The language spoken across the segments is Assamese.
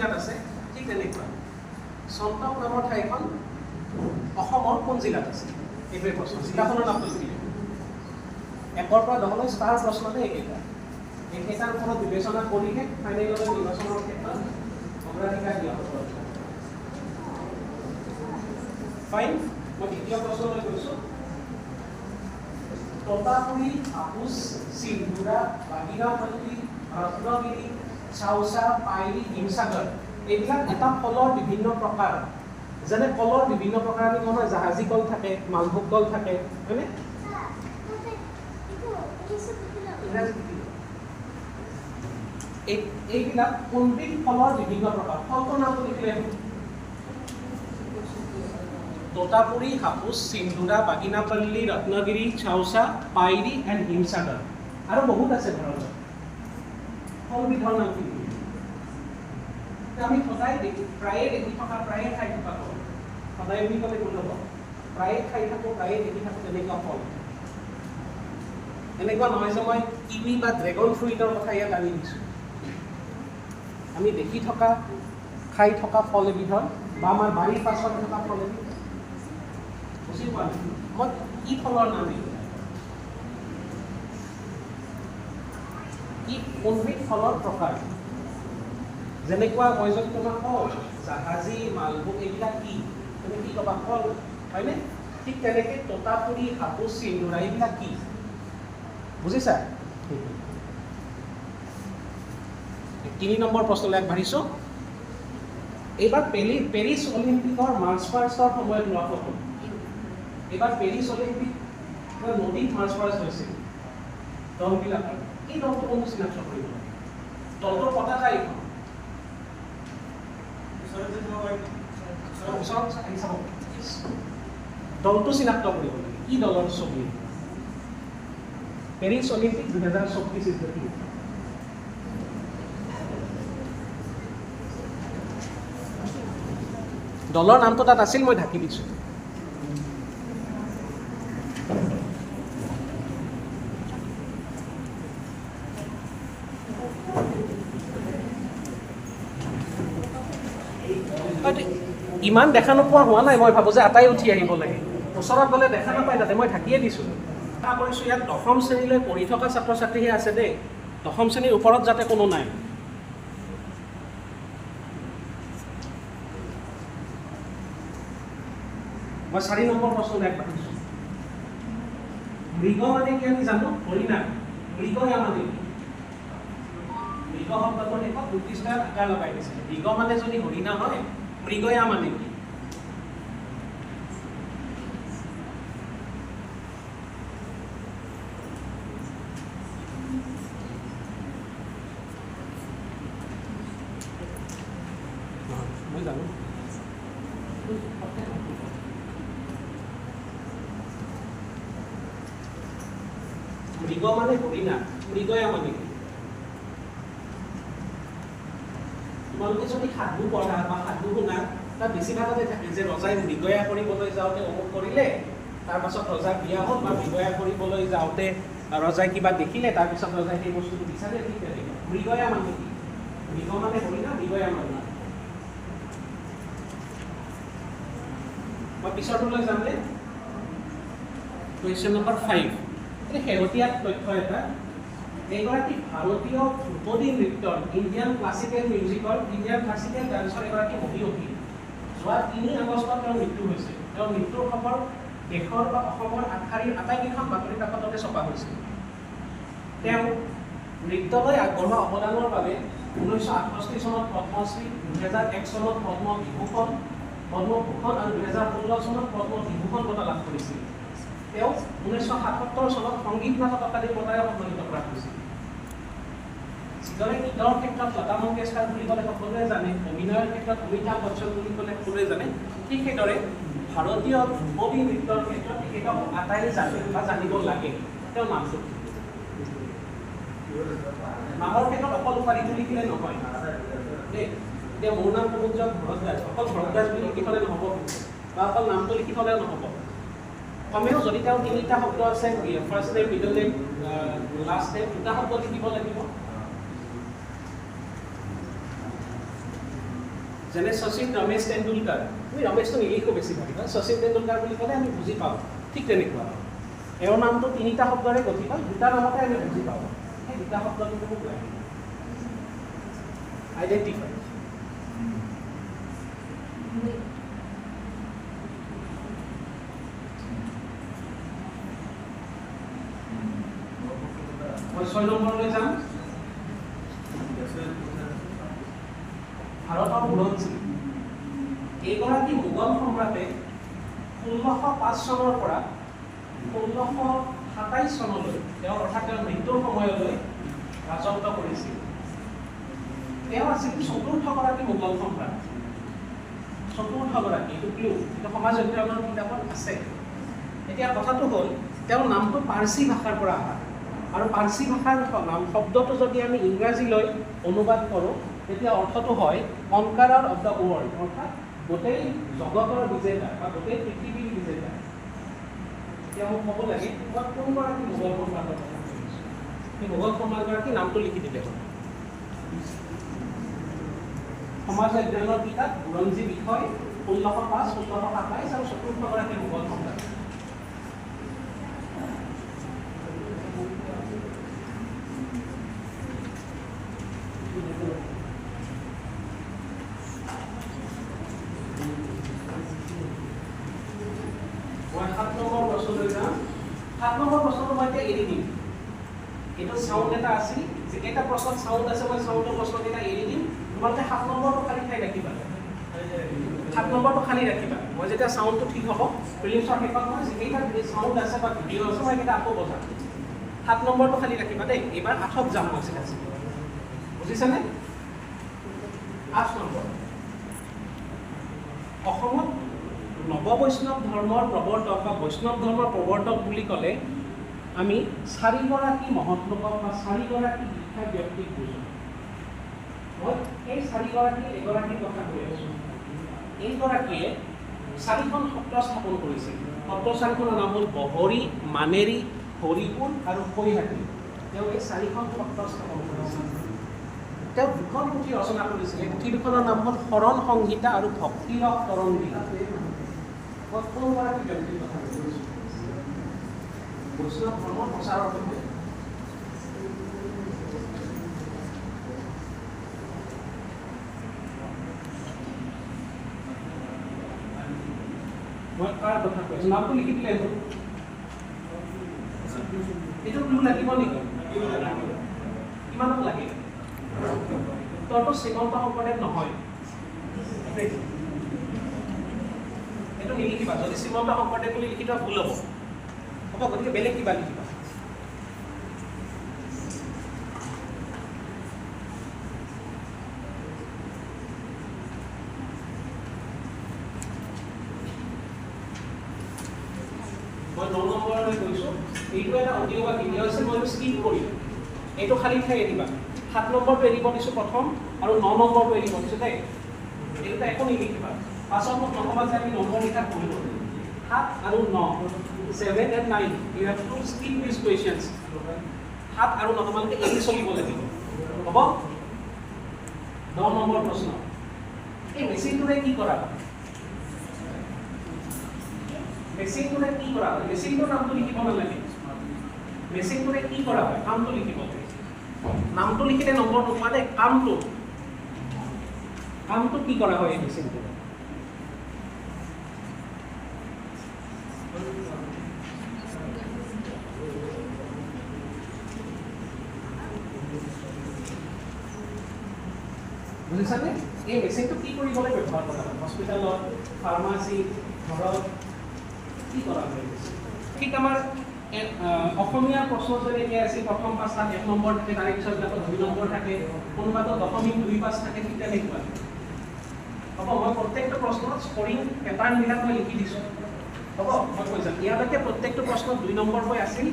জিলাত আছে ঠিক তেনেকুৱা চন্তক নামৰ ঠাইখন অসমৰ কোন জিলাত আছে এইটোৱে প্ৰশ্ন জিলাখনৰ নামটো লিখি দিব 1 পৰা 10লৈ ষ্টাৰ প্ৰশ্নতে এইকেইটাৰ ওপৰত বিবেচনা কৰিহে ফাইনেললৈ নিৰ্বাচনৰ ক্ষেত্ৰত অগ্ৰাধিকাৰ দিয়া হ'ব ফাইন মই দ্বিতীয় প্ৰশ্নলৈ গৈছোঁ তোতাপুৰী হাপুচ সিন্ধুৰা বাগিৰাপল্লী ৰত্নগিৰি চাউচা পাইলি হিমসাগৰ এইবিলাক এটা ফলৰ বিভিন্ন প্ৰকাৰ যেনে কলৰ বিভিন্ন প্ৰকাৰ আমি কওঁ জাহাজী কল থাকে মালভোগ কল থাকে হয়নে এইবিলাক কোনবিধ ফলৰ বিভিন্ন প্ৰকাৰ ফলটোৰ নামটো লিখিলে তোতাপুৰী হাপুচ সিন্ধুৰা বাগিনাপল্লী ৰত্নগিৰি চাউচা পাইৰি এণ্ড হিমসাগৰ আৰু বহুত আছে ভাৰতত ফলবিধৰ নাম কি আমি সদায় প্ৰায়ে দেখি থকা প্ৰায়ে খাই থকা ফল সদায় বুলি ক'লে ভুল হ'ব প্ৰায়ে খাই থাকোঁ প্ৰায়ে দেখি থাকোঁ তেনেকুৱা ফল এনেকুৱা নহয় যে মই কিৱি বা ড্ৰেগন ফ্ৰুইটৰ কথা ইয়াত আনি দিছোঁ আমি দেখি থকা খাই থকা ফল এবিধৰ বা আমাৰ বাৰীৰ পাছত থকা ফল এবিধ বুজি পোৱা নাই মই কি ফলৰ নাম কি কোনবিধ ফলৰ প্ৰকাৰ যেনেকুৱা মই যদি তোমাক কওঁ জাহাজী মালভোগ এইবিলাক কি তুমি কি ক'বা ফল হয়নে ঠিক তেনেকৈ তোতাপুৰী হাপুচ সিন্ধুৰা এইবিলাক কি বুজিছা 3 নম্বৰ প্ৰশ্নলৈ আগবাঢ়িছোঁ এইবাৰ পেৰিছ অলিম্পিকৰ মাৰ্চ পাষ্টৰ সময়ত লোৱা ফটো এইবাৰ পেৰিছ অলিম্পিক নদীত মাৰ্চ পাষ্ট হৈছিল দলবিলাকৰ এই দলটো কোনটো চিনাক্ত কৰিব দলটোৰ পতাকা এইখন দলটো চিনাক্ত কৰিব লাগে কি দলৰ ছবি পেৰিছ অলিম্পিক 2024 দলৰ নামটো তাত আছিল মই ঢাকি দিছোঁ ইমান দেখা নোপোৱা হোৱা নাই মই ভাবোঁ যে আটাই উঠি আহিব লাগে ওচৰত গ'লে দেখা নাপায় তাতে মই ঢাকিয়ে দিছোঁ আশা কৰিছোঁ ইয়াত 10ম শ্ৰেণীলৈ পঢ়ি থকা ছাত্ৰ ছাত্ৰীহে আছে দেই 10ম শ্ৰেণীৰ ওপৰত যাতে কোনো নাই মই 4 নম্বৰ প্ৰশ্নলৈ আগবাঢ়িছোঁ মৃগ মানে কি আমি জানো হৰিণা মৃগয়া মানে মৃগ শব্দটোৰ শেষত ২৩টা আকাৰ লগাই দিছে মৃগ মানে যদি হৰিণা হয় মৃগয়া মানে কি মই জানো মৃগ মানে হৰিণা মৃগয়া মানে কি তোমালোকে যদি সাধু পঢ়া বা সাধু শুনা তাত বেছিভাগতে থাকে যে ৰজাই মৃগয়া কৰিবলৈ যাওঁতে অমুক কৰিলে তাৰপাছত ৰজা বিয়া হ'ল বা মৃগয়া কৰিবলৈ যাওঁতে ৰজাই কিবা দেখিলে তাৰপিছত ৰজাই সেই বস্তুটো বিচাৰে ঠিক তেনেকৈ মৃগয়া মানে কি মৃগ মানে হৰিণা মৃগয়া মানে মই পিছৰটোলৈ যাম দে কুৱেশ্যন নম্বৰ 5 শেহতীয়া তথ্য এটা এগৰাকী ভাৰতীয় ধ্ৰুপদী নৃত্যৰ ইণ্ডিয়ান ক্লাছিকেল মিউজিকৰ ইণ্ডিয়ান ক্লাছিকেল ডান্সৰ এগৰাকী অভিনয়ী যোৱা 3 আগষ্টত তেওঁৰ মৃত্যু হৈছে তেওঁৰ মৃত্যুৰ খবৰ দেশৰ বা অসমৰ আগশাৰীৰ আটাইকেইখন বাতৰি কাকততে ছপা হৈছিল তেওঁ নৃত্যলৈ আগবঢ়োৱা অৱদানৰ বাবে 1968 চনত পদ্মশ্ৰী 2001 চনত পদ্মবিভূষণ আৰু 2016 চনত পদ্মবিভূষণ বঁটা লাভ কৰিছিল তেওঁ 1977 চনত সংগীত নাটক একাডেমী বঁটাৰে সন্মানিত কৰা হৈছিল যিদৰে গীতৰ ক্ষেত্ৰত লতা মংগেশকাৰ বুলি ক'লে সকলোৱে জানে অভিনয়ৰ ক্ষেত্ৰত অমিতাভ বচ্চন বুলি ক'লে সকলোৱে জানে ঠিক সেইদৰে ভাৰতীয় ধ্ৰুপদী নৃত্যৰ ক্ষেত্ৰত তেখেতক আটাইয়ে জানে বা জানিব লাগে তেওঁৰ নামটো নামৰ ক্ষেত্ৰত অকল উপাধিটো লিখিলে নহয় দেই এতিয়া মোৰ নাম সমুদ্ৰ ভৰদ্বাজ অকল ভৰদ্বাজ বুলি লিখি থ'লে নহ'ব বা অকল নামটো লিখি থ'লে নহ'ব কমেও যদি তেওঁ 3টা শব্দ আছে first name middle name last name 2টা শব্দ লিখিব লাগিব যেনে শচীন ৰমেশ তেণ্ডুলকাৰ, আমি ৰমেশটো নিলিখোঁ বেছিভাগ, শচীন তেণ্ডুলকাৰ বুলি ক'লে আমি বুজি পাওঁ, ঠিক তেনেকুৱা এওঁৰ নামটো 3টা শব্দৰে গঠিত, 2টা নামতে আমি বুজি পাওঁ, সেই 2টা শব্দটো মোক লাগে আইডেণ্টিফাই। মই 6 নম্বৰলৈ যাম। ভাৰতৰ বুৰঞ্জী। এইগৰাকী মোগল সম্ৰাটে 1605 চনৰ পৰা 1627 চনলৈ তেওঁ অৰ্থাৎ তেওঁৰ মৃত্যুৰ সময়লৈ ৰাজত্ব কৰিছিল। তেওঁ আছিল 4ৰ্থগৰাকী মোগল সম্ৰাট, 4ৰ্থগৰাকী, এইটো ক্লু, এইটো সমাজ অধ্যয়নৰ কিতাপত আছে। এতিয়া কথাটো হ'ল তেওঁৰ নামটো পাৰ্চী ভাষাৰ পৰা অহা, আৰু পাৰ্চী ভাষাৰ নাম শব্দটো যদি আমি ইংৰাজীলৈ অনুবাদ কৰোঁ তেতিয়া অৰ্থটো হয় কনকাৰাৰ অফ দ্য ৱৰ্ল্ড, অৰ্থাৎ গোটেই জগতৰ বিজেতা বা গোটেই পৃথিৱীৰ বিজেতা। এতিয়া মোক ক'ব লাগে মই কোনগৰাকী মোগল সম্ৰাটৰ কথা কৈছোঁ, সেই মোগল সম্ৰাটগৰাকীৰ নামটো লিখি দিলে হ'ল। সমাজ অধ্যয়নৰ কিতাপ বুৰঞ্জী বিষয় 1605, 1627 আৰু 4ৰ্থগৰাকী মোগল সম্ৰাট। মই 7 নম্বৰ প্ৰশ্নলৈ যাম। 7 নম্বৰ প্ৰশ্নটো মই এতিয়া এৰি দিম। এইটো চাউণ্ড এটা আছিল, যেকেইটা প্ৰশ্নত চাউণ্ড আছে মই চাউণ্ডৰ প্ৰশ্নকেইটা এৰি দিম, তোমালোকে 7 নম্বৰটো খালী ঠাই ৰাখিবা, 7 নম্বৰটো খালী ৰাখিবা। মই যেতিয়া চাউণ্ডটো ঠিক হ'ব প্ৰিলিমছৰ শেষত মই যেকেইটা চাউণ্ড আছে বা ভিডিঅ' আছে মই এইকেইটা আকৌ বজাম। 7 নম্বৰটো খালী ৰাখিবা দেই। এইবাৰ 8ত যাম মই চিধা চিধা, বুজিছানে? 8 নম্বৰ। অসমত নৱবৈষ্ণৱ ধৰ্মৰ প্ৰৱৰ্তক বা বৈষ্ণৱ ধৰ্মৰ প্ৰৱৰ্তক বুলি ক'লে আমি 4গৰাকী মহৎলোকক বা 4গৰাকী বিখ্যাত ব্যক্তিক বুজোঁ। মই এই 4গৰাকী এগৰাকীৰ কথা কৈ আছোঁ। এইগৰাকীয়ে 4খন সত্ৰ স্থাপন কৰিছিল। সত্ৰ 4খনৰ নাম হ'ল বহৰী, মানেৰী, হৰিপুৰ আৰু কৈহাটী। তেওঁ এই 4খন সত্ৰ স্থাপন কৰিছিল। তেওঁ 2খন পুথি ৰচনা কৰিছিল। এই পুথি দুখনৰ নাম হ'ল শৰণ সংহিতা আৰু ভক্তিৰস তৰংগিতা। মই কোনগৰাকী ব্যক্তিৰ কথা কৈছোঁ? বৈষ্ণৱ ধৰ্মৰ প্ৰচাৰৰ বাবে মই কাৰ কথা কৈছোঁ? নামটো লিখি দিলে হ'ল। এইটো ক্লু লাগিব নেকি? কিমানক লাগে? উত্তৰটো শ্ৰীমন্ত শংকৰদেৱ নহয়। এইটো নিলিখিবা, যদি শ্ৰীমন্ত শংকৰদেৱ বুলি লিখি থোৱা ভুল হ'ব। হ'ব, গতিকে বেলেগ কিবা লিখিবা। মই 9 নম্বৰলৈ গৈছোঁ। এইটো এটা অডিঅ' বা ভিডিঅ' আছে, মই স্কিপ কৰিলোঁ। এইটো খালী ঠাই এৰিবা। 7 নম্বৰটো এৰিব দিছোঁ প্ৰথম, আৰু 9 নম্বৰটো এৰিব দিছোঁ দেই। এইটো একো নিলিখিবা। পাছত মোক নক'বা যে আমি নম্বৰ লিখা পঢ়িব। 7 আৰু 9, 7 and 9, you have to skip these questions. 7 আৰু 9 তোমালোকে এৰি চলিব লাগিব, হ'ব? 10 নম্বৰ প্ৰশ্ন। এই মেচিনটোৰে কি কৰা হয়? মেচিনটোৰে কি কৰা হয়? মেচিনটোৰ নামটো লিখিব নালাগে। মেচিনটোৰে কি কৰা হয়? কামটো লিখিব। নামটো লিখিলে নম্বৰ নোপোৱা দেই। কামটো কি কৰা হয় এই মেচিনটোৰে? বুজিছানে? এই মেচিনটো কি কৰিবলৈ ব্যৱহাৰ কৰা হয়? হস্পিটেলত, ফাৰ্মাচীত, ঘৰত কি কৰা হয়? ঠিক আমাৰ অসমীয়াৰ প্ৰশ্ন যদি এতিয়া আছে প্ৰথম 5টাত 1 নম্বৰ থাকে, তাৰে পিছত 2 নম্বৰ থাকে, কোনোবাটো দশমিক 2-5 থাকে, ঠিক তেনেকুৱা। হ'ব, মই প্ৰত্যেকটো প্ৰশ্নত স্কৰিং পেটাৰ্ণবিলাক মই লিখি দিছোঁ। হ'ব, মই কৈ যাম। ইয়ালৈকে প্ৰত্যেকটো প্ৰশ্নত 2 নম্বৰকৈ আছিল।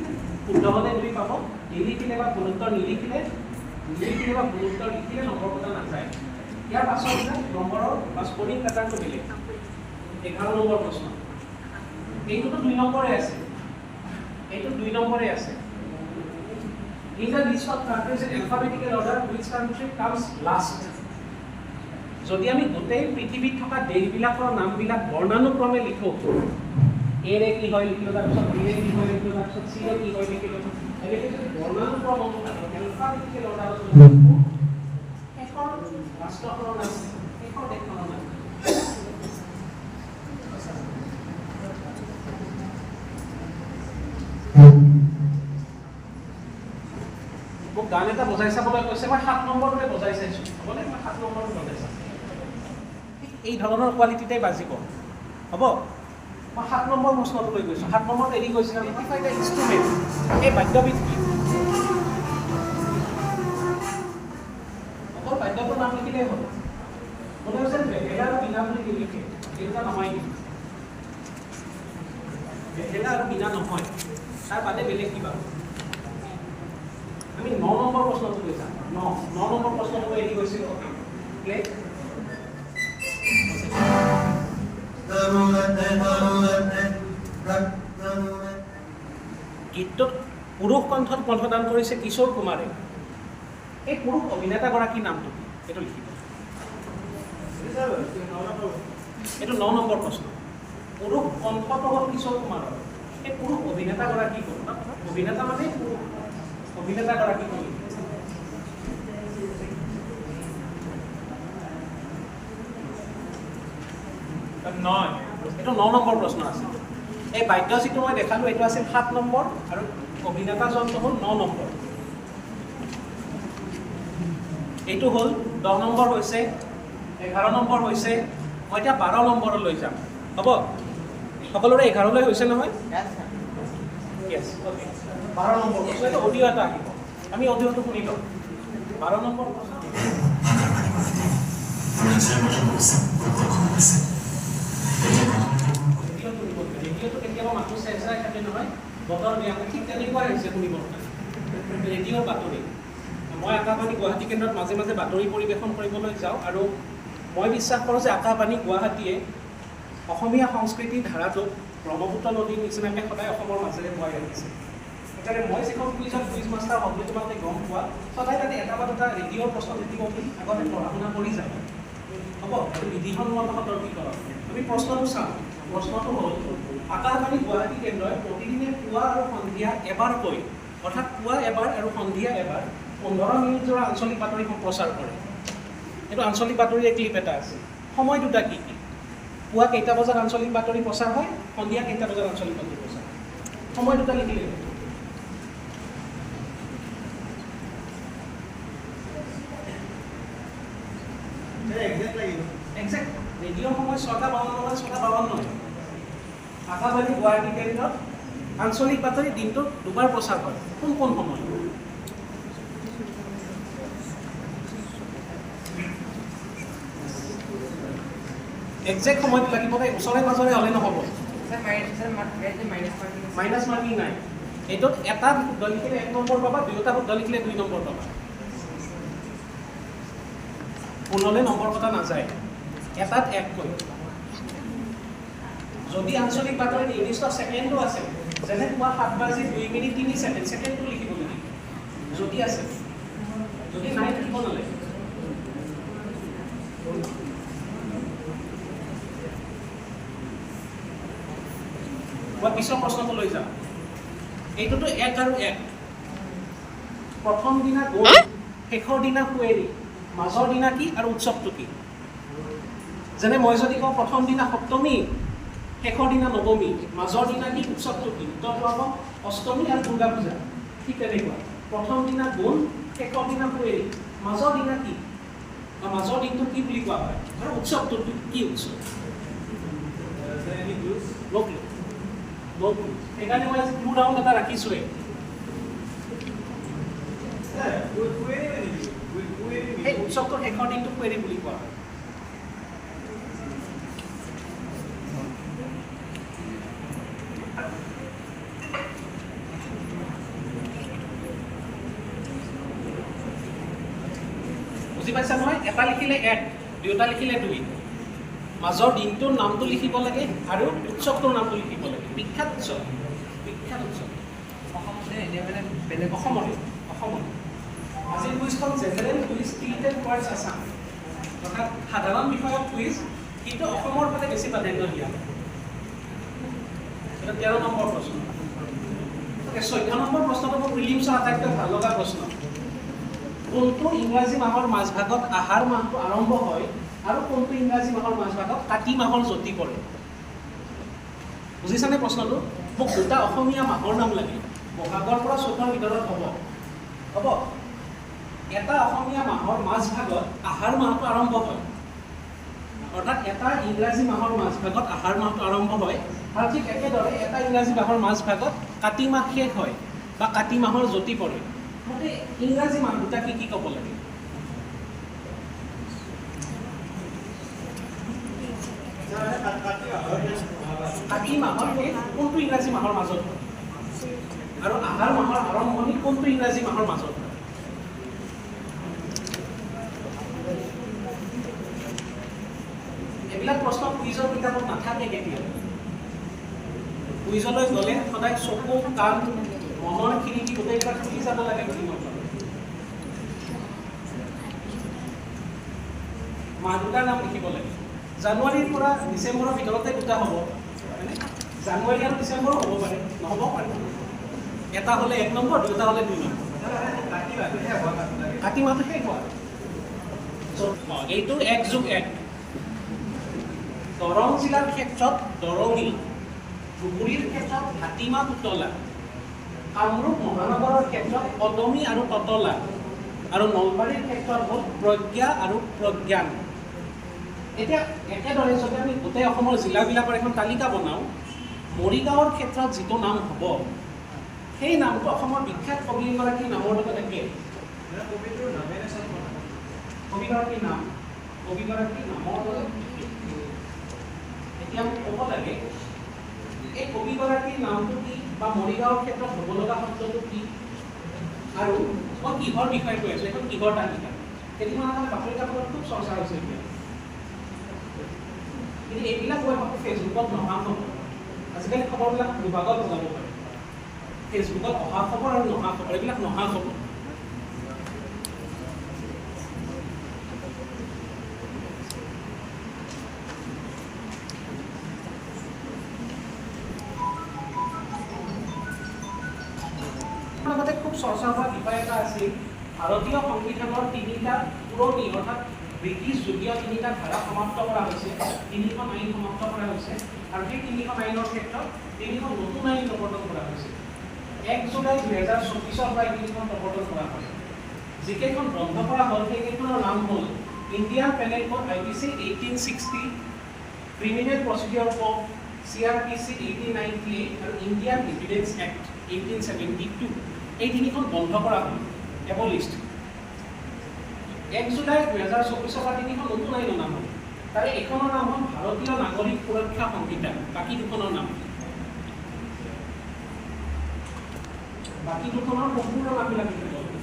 শুদ্ধ হ'লে 2 পাব, নিলিখিলে বা ভুল উত্তৰ নিলিখিলে বা ভুল উত্তৰ লিখিলে নম্বৰ পতা নাযায়। ইয়াৰ পাছত নম্বৰৰ বা স্কৰিং পেটাৰ্ণটো বেলেগ। 11 নম্বৰ প্ৰশ্ন। এইটোতো 2 নম্বৰে আছে। এইটো 2 নম্বৰে আছে। In the list of countries in alphabetical order, which country comes last? যদি আমি গোটেই পৃথিৱীত থকা দেশবিলাকৰ নামবিলাক বৰ্ণানুক্ৰমে লিখোঁ, এৰে কি হয় লিখিলোঁ, তাৰপিছত বিৰে কি হয় লিখিলোঁ, তাৰপিছত চিৰে কি হয় লিখিলোঁ, এনেকৈ যদি বৰ্ণানুক্ৰম এলফাবেটিকেল অৰ্ডাৰত লিখোঁ, শেষৰ ৰাষ্ট্ৰখনৰ নাম, শেষৰ দেশখনৰ নাম। মোক গান এটা বজাই চাবলৈ কৈছে, মই 7 নম্বৰটোৱে বজাই চাইছোঁ, হ'বনে? মই 7 নম্বৰটো বজাই চাম। এই ধৰণৰ কোৱালিটিতে বাজিব, হ'ব? মই 7 নম্বৰ প্ৰশ্নটো লৈ গৈছোঁ। 7 নম্বৰত এৰি গৈছিল আইডেণ্টিফাই দ্য ইনষ্ট্ৰুমেণ্ট। এই বাদ্যবিধ কি? অকল বাদ্যটোৰ নাম লিখিলেই হ'ল। মনে হৈছে বেহেলা আৰু বীণা বুলি লিখে, এই দুটা নহয় নেকি? বেহেলা আৰু বীণা নহয়, তাৰ বাদে বেলেগ কিবা। আমি 9 নম্বৰ প্ৰশ্নটো লৈ যাম। 9 নম্বৰ প্ৰশ্নটো এৰি গৈছিলোঁ। প্লে গীতটোত পুৰুষ কণ্ঠত কণ্ঠদান কৰিছে কিশোৰ কুমাৰে। এই পুৰুষ অভিনেতাগৰাকীৰ নামটো কি? এইটো লিখিব। এইটো 9 নম্বৰ প্ৰশ্ন। পুৰুষ কণ্ঠটো হ'ল কিশোৰ কুমাৰৰ। এই পুৰুষ অভিনেতাগৰাকী কোন? অভিনেতা মানে পুৰুষ অভিনেতাগৰাকী কোন? এইটো 9 নম্বৰ প্ৰশ্ন আছে। এই বাদ্য যিটো মই দেখালোঁ এইটো আছিল 7 নম্বৰ আৰু অভিনেতাজনটো হ'ল 9 নম্বৰ। এইটো হ'ল 10 নম্বৰ হৈছে, 11 নম্বৰ হৈছে, মই এতিয়া 12 নম্বৰলৈ যাম, হ'ব? সকলোৰে 11লৈ হৈছে নহয়? Yes, okay. 12 নম্বৰ প্ৰশ্ন, এইটো অডিঅ' এটা আহিব, আমি অডিঅ'টো শুনি লওঁ। 12 নম্বৰ প্ৰশ্ন। ৰেডিঅ'টো কেতিয়াবা মানুহ চেঁচাই থাকে নহয়, বতৰ বেয়া, ঠিক তেনেকুৱাই হৈছে শুনিবৰ কাৰণে। ৰেডিঅ'ৰ বাতৰি, মই আকাশবাণী গুৱাহাটী কেন্দ্ৰত মাজে মাজে বাতৰি পৰিৱেশন কৰিবলৈ যাওঁ, আৰু মই বিশ্বাস কৰোঁ যে আকাশবাণী গুৱাহাটীয়ে অসমীয়া সংস্কৃতিৰ ধাৰাটোক ব্ৰহ্মপুত্ৰ নদীৰ নিচিনাকৈ সদায় অসমৰ মাজেৰে বৈ ৰাখিছে। সেইকাৰণে মই যিখন কুইজত কুইজ মাষ্টাৰ হ'ব বুলি তোমালোকে গম পোৱা, সদায় তাতে এটা বা দুটা ৰেডিঅ'ৰ প্ৰশ্ন থাকিব বুলি আগতে পঢ়া শুনা কৰি যাব, হ'ব? বিধিসন্মত সতৰ্কীকৰণ। আমি প্ৰশ্নটো চাওঁ। প্ৰশ্নটো হ'ল, আকাশবাণী গুৱাহাটী কেন্দ্ৰই প্ৰতিদিনে পুৱা আৰু সন্ধিয়া এবাৰকৈ, অৰ্থাৎ পুৱা এবাৰ আৰু সন্ধিয়া এবাৰ 15 মিনিট জোৰা আঞ্চলিক বাতৰি সম্প্ৰচাৰ কৰে। এইটো আঞ্চলিক বাতৰিৰ ক্লিপ এটা আছে। সময় দুটা কি কি? পুৱা কেইটা বজাত আঞ্চলিক বাতৰি প্ৰচাৰ হয়, সন্ধিয়া কেইটা বজাত আঞ্চলিক বাতৰি প্ৰচাৰ হয়। সময় দুটা লিখিলে একজেক্ট ৰেডিঅ'ৰ সময় 6:52 6:52। আকাশবাণী গুৱাহাটী কেন্দ্ৰত আঞ্চলিক বাতৰি দিনটোত দুবাৰ প্ৰচাৰ হয়। কোন কোন সময়? একজেক্ট সময়টো লাগিব, ওচৰে পাজৰে হ'লে নহ'ব। মাইনাছ মাৰ্কিং নাই। এইটোত এটা শুদ্ধ লিখিলে 1 নম্বৰ পাবা, দুয়োটা শুদ্ধ লিখিলে 2 নম্বৰ পাবা। পুনলে নম্বৰ কটা নাযায়, এটাত 1কৈ। যদি আঞ্চলিক বাতৰি নিৰ্দিষ্ট ছেকেণ্ডো আছে, যেনে পুৱা 7:02:03 ছেকেণ্ডটো লিখিব লাগিব, যদি আছে। যদি নাই লিখিব নালাগে। মই পিছৰ প্ৰশ্নটো লৈ যাম। এইটোতো 1 আৰু 1। প্ৰথম দিনা গ'ল, শেষৰ দিনা কুৱেৰি, মাজৰ দিনা কি আৰু উৎসৱটো কি? যেনে মই যদি কওঁ প্ৰথম দিনা সপ্তমী, শেষৰ দিনা নৱমী, মাজৰ দিনা কি, উৎসৱটো কি? উত্তৰটো হ'ব অষ্টমী আৰু দুৰ্গা পূজা। ঠিক তেনেকুৱা, প্ৰথম দিনা গ'ল, শেষৰ দিনা কুৱেৰি, মাজৰ দিনা কি, বা মাজৰ দিনটো কি বুলি কোৱা হয়, আৰু উৎসৱটো কি উৎসৱ? সেইকাৰণে মই 2 ৰাউণ্ড এটা ৰাখিছোৱেই। সেই উৎসৱটোৰ শেষৰ দিনটো কুৱেৰি বুলি কোৱা হয়। বুজি পাইছা নহয়? এটা লিখিলে 1, দুয়োটা লিখিলে 2। মাজৰ দিনটোৰ নামটো লিখিব লাগে আৰু উৎসৱটোৰ নামটো লিখিব লাগে। বিখ্যাত উৎসৱ, বিখ্যাত উৎসৱ অসমৰে। আজিৰ কুইজখন জেনেৰেল কুইজ, টিটেড ৱাৰ্ডছ আছাম। অৰ্থাৎ সাধাৰণ বিষয়ক কুইজ কিন্তু অসমৰ ফালে বেছি প্ৰাধান্য দিয়া। এটা 13 নম্বৰ প্ৰশ্ন। 14 নম্বৰ প্ৰশ্নটো মোৰ প্ৰিলিমছৰ আটাইতকৈ ভাল লগা প্ৰশ্ন। কোনটো ইংৰাজী মাহৰ মাজভাগত আহাৰ মাহটো আৰম্ভ হয় আৰু কোনটো ইংৰাজী মাহৰ মাজভাগত কাতি মাহৰ জ্যোতি পৰে? বুজিছানে প্ৰশ্নটো? মোক দুটা অসমীয়া মাহৰ নাম লাগে, বহাগৰ পৰা চ'তৰ ভিতৰত হ'ব। হ'ব? এটা অসমীয়া মাহৰ মাজভাগত আহাৰ মাহটো আৰম্ভ হয়, অৰ্থাৎ এটা ইংৰাজী মাহৰ মাজভাগত আহাৰ মাহটো আৰম্ভ হয় আৰু ঠিক একেদৰে এটা ইংৰাজী মাহৰ মাজভাগত কাতি মাহ শেষ হয় বা কাতি মাহৰ জ্যোতি পৰে। মানে ইংৰাজী মাহ দুটা কি ক'ব লাগে? কাতি মাহৰ শেষ কোনটো ইংৰাজী মাহৰ মাজত হয় আৰু আহাৰ মাহৰ আৰম্ভণি কোনটো ইংৰাজী মাহৰ মাজত হয়? এইবিলাক প্ৰশ্ন কুইজৰ কিতাপত নাথাকে কেতিয়া। কুইজলৈ গ'লে সদায় চকু কাণ মনৰ খিৰিকী গোটেইবিলাক খুলি যাব লাগে বুলি মই ভাবোঁ। মাহ দুটাৰ নাম লিখিব লাগে। জানুৱাৰীৰ পৰা ডিচেম্বৰৰ ভিতৰতে দুটা হ'ব, জানুৱাৰী আৰু ডিচেম্বৰ হ'ব পাৰে, নহ'ব পাৰে। এটা হ'লে 1 নম্বৰ, দুটা হ'লে 2 নম্বৰ। কাতি মাহটো শেষ হোৱা। এইটো 1+1। দৰং জিলাৰ ক্ষেত্ৰত দৰঙী, ধুবুৰীৰ ক্ষেত্ৰত হাতীমা পুতলা, কামৰূপ মহানগৰৰ ক্ষেত্ৰত কদমী আৰু ততলা, আৰু নলবাৰীৰ ক্ষেত্ৰত হ'ল প্ৰজ্ঞা আৰু প্ৰজ্ঞান। এতিয়া একেদৰে যদি আমি গোটেই অসমৰ জিলাবিলাকৰ এখন তালিকা বনাওঁ, মৰিগাঁৱৰ ক্ষেত্ৰত যিটো নাম হ'ব সেই নামটো অসমৰ বিখ্যাত কবিগৰাকীৰ নামৰ লগত একে। কবিগৰাকীৰ নামৰ লগত এতিয়া আমি ক'ব লাগে এই কবিগৰাকীৰ নামটো কি বা মৰিগাঁৱৰ ক্ষেত্ৰত হ'ব লগা শব্দটো কি আৰু মই কিহৰ বিষয়ে কৈ আছোঁ, এখন কিহৰ তালিকা। কেইদিনমান আগতে বাতৰি কাকতত খুব চৰ্চা হৈছে এতিয়া, কিন্তু এইবিলাক মই ভাবোঁ ফেচবুকত নহা খবৰ। আজিকালি খবৰবিলাক দুভাগত ওলাব পাৰে, ফেচবুকত অহা খবৰ আৰু নহা খবৰ, এইবিলাক নহা খবৰ। লগতে খুব চৰ্চা হোৱা বিষয় এটা আছিল, ভাৰতীয় সংবিধানৰ 3টা পুৰণি অৰ্থাৎ ব্ৰিটিছ যুগীয় 3টা ধাৰা সমাপ্ত কৰা হৈছে, 3খন আইন সমাপ্ত কৰা হৈছে আৰু সেই 3খন আইনৰ ক্ষেত্ৰত 3খন নতুন আইন প্ৰৱৰ্তন কৰা হৈছে। 1 জুলাই 2024 পৰা 3খন প্ৰৱৰ্তন কৰা হয়। যিকেইখন বন্ধ কৰা হ'ল সেইকেইখনৰ নাম হ'ল Indian panel code IPC 1860, criminal procedure code CRPC 1898 আৰু ইণ্ডিয়ান এভিডেন্স এক্ট 1872। এই 3খন বন্ধ কৰা হ'ল, এবলিষ্ট। 1 জুলাই 2024 পৰা 3খন নতুন আইন অনা হ'ল। তাৰে এখনৰ নাম হ'ল ভাৰতীয় নাগৰিক সুৰক্ষা সংহিতা, বাকী দুখনৰ নাম সম্পূৰ্ণ নামবিলাক লিখিব লাগিব।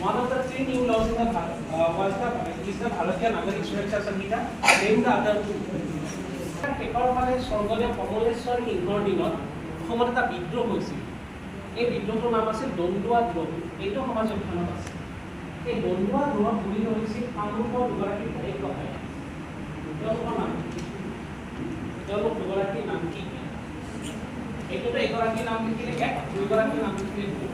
One of the 3 new laws in the is the Bharatiya Nagarik Suraksha Samhita, named the other 2. শেষৰ ফালে স্বৰ্গদেৱ কমলেশ্বৰ সিংহৰ দিনত অসমত এটা বিদ্ৰোহ হৈছিল। এই বিদ্ৰোহটোৰ নাম আছিল দণ্ডুৱা দ্ৰোহ। এইটো সমাজ অধ্যয়নত আছে। এই দণ্ডুৱা দ্ৰোহত ভূমিকা হৈছিল কামৰূপৰ দুগৰাকী ভাইয়েক ককাই। তেওঁলোকৰ নাম তেওঁলোক দুগৰাকীৰ নাম কি? এইটোতো এগৰাকীৰ নাম লিখিলে 1, দুগৰাকীৰ নাম লিখিলে 2।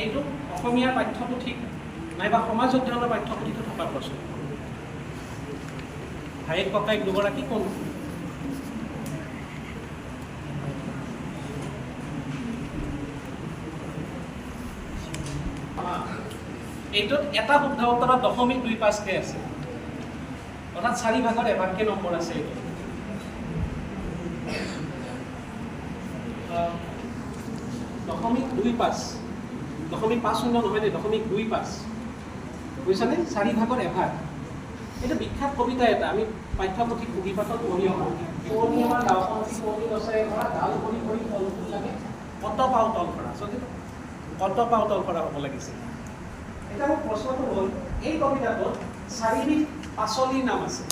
এইটো অসমীয়াৰ পাঠ্যপুথিত নাইবা সমাজ অধ্যয়নৰ পাঠ্যপুথিতো থকা প্ৰশ্ন। ভাইয়েক ককাইক দুগৰাকী কোন? এইটোত এটা শুদ্ধ উত্তৰত 0.25কে আছে, অৰ্থাৎ 4 ভাগত এভাগকে নম্বৰ আছে। এইটো 0.25, 0.50 নহয় দেই, 0.25 বুজিছানে? 4 ভাগত এভাগ। এইটো বিখ্যাত কবিতা এটা, আমি পাঠ্যপুথিত পুথিপাতত পঢ়ি আহোঁ। পুৰণি আমাৰ গাঁওখনতি পুৰণি গছাই পৰা ডাল কৰি কৰি ফল ফুল লাগে, কত পাও তল কৰা। আচলতে কত পাও তল কৰা হ'ব লাগিছিল। এতিয়া মোৰ প্ৰশ্নটো হ'ল, এই কবিতাটোত 4বিধ পাচলিৰ নাম আছে।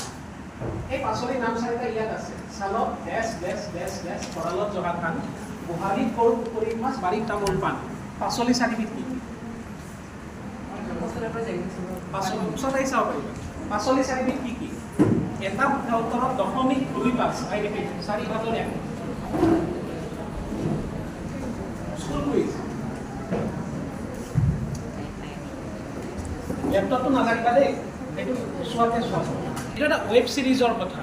এই পাচলিৰ নাম 4টা ইয়াত আছে। চালত ডেছ ডেছ ডেছ ডেছ, ভঁৰালত জহা ধান, গোহালিত গৰু পুখুৰীত মাছ বাৰীত তামোল পাণ পাচলি চাৰিবিধ কি কি ওচৰতে চাব পাৰিবা পাচলি চাৰিবিধ কি কি এটা মুঠা উত্তৰত 0.25 আই ৰিপিট 4/1 স্কুল কুইজ লেপটপটো নাজানিবা দেই এইটো চোৱাতে চোৱা এইটো এটা ৱেব ছিৰিজৰ কথা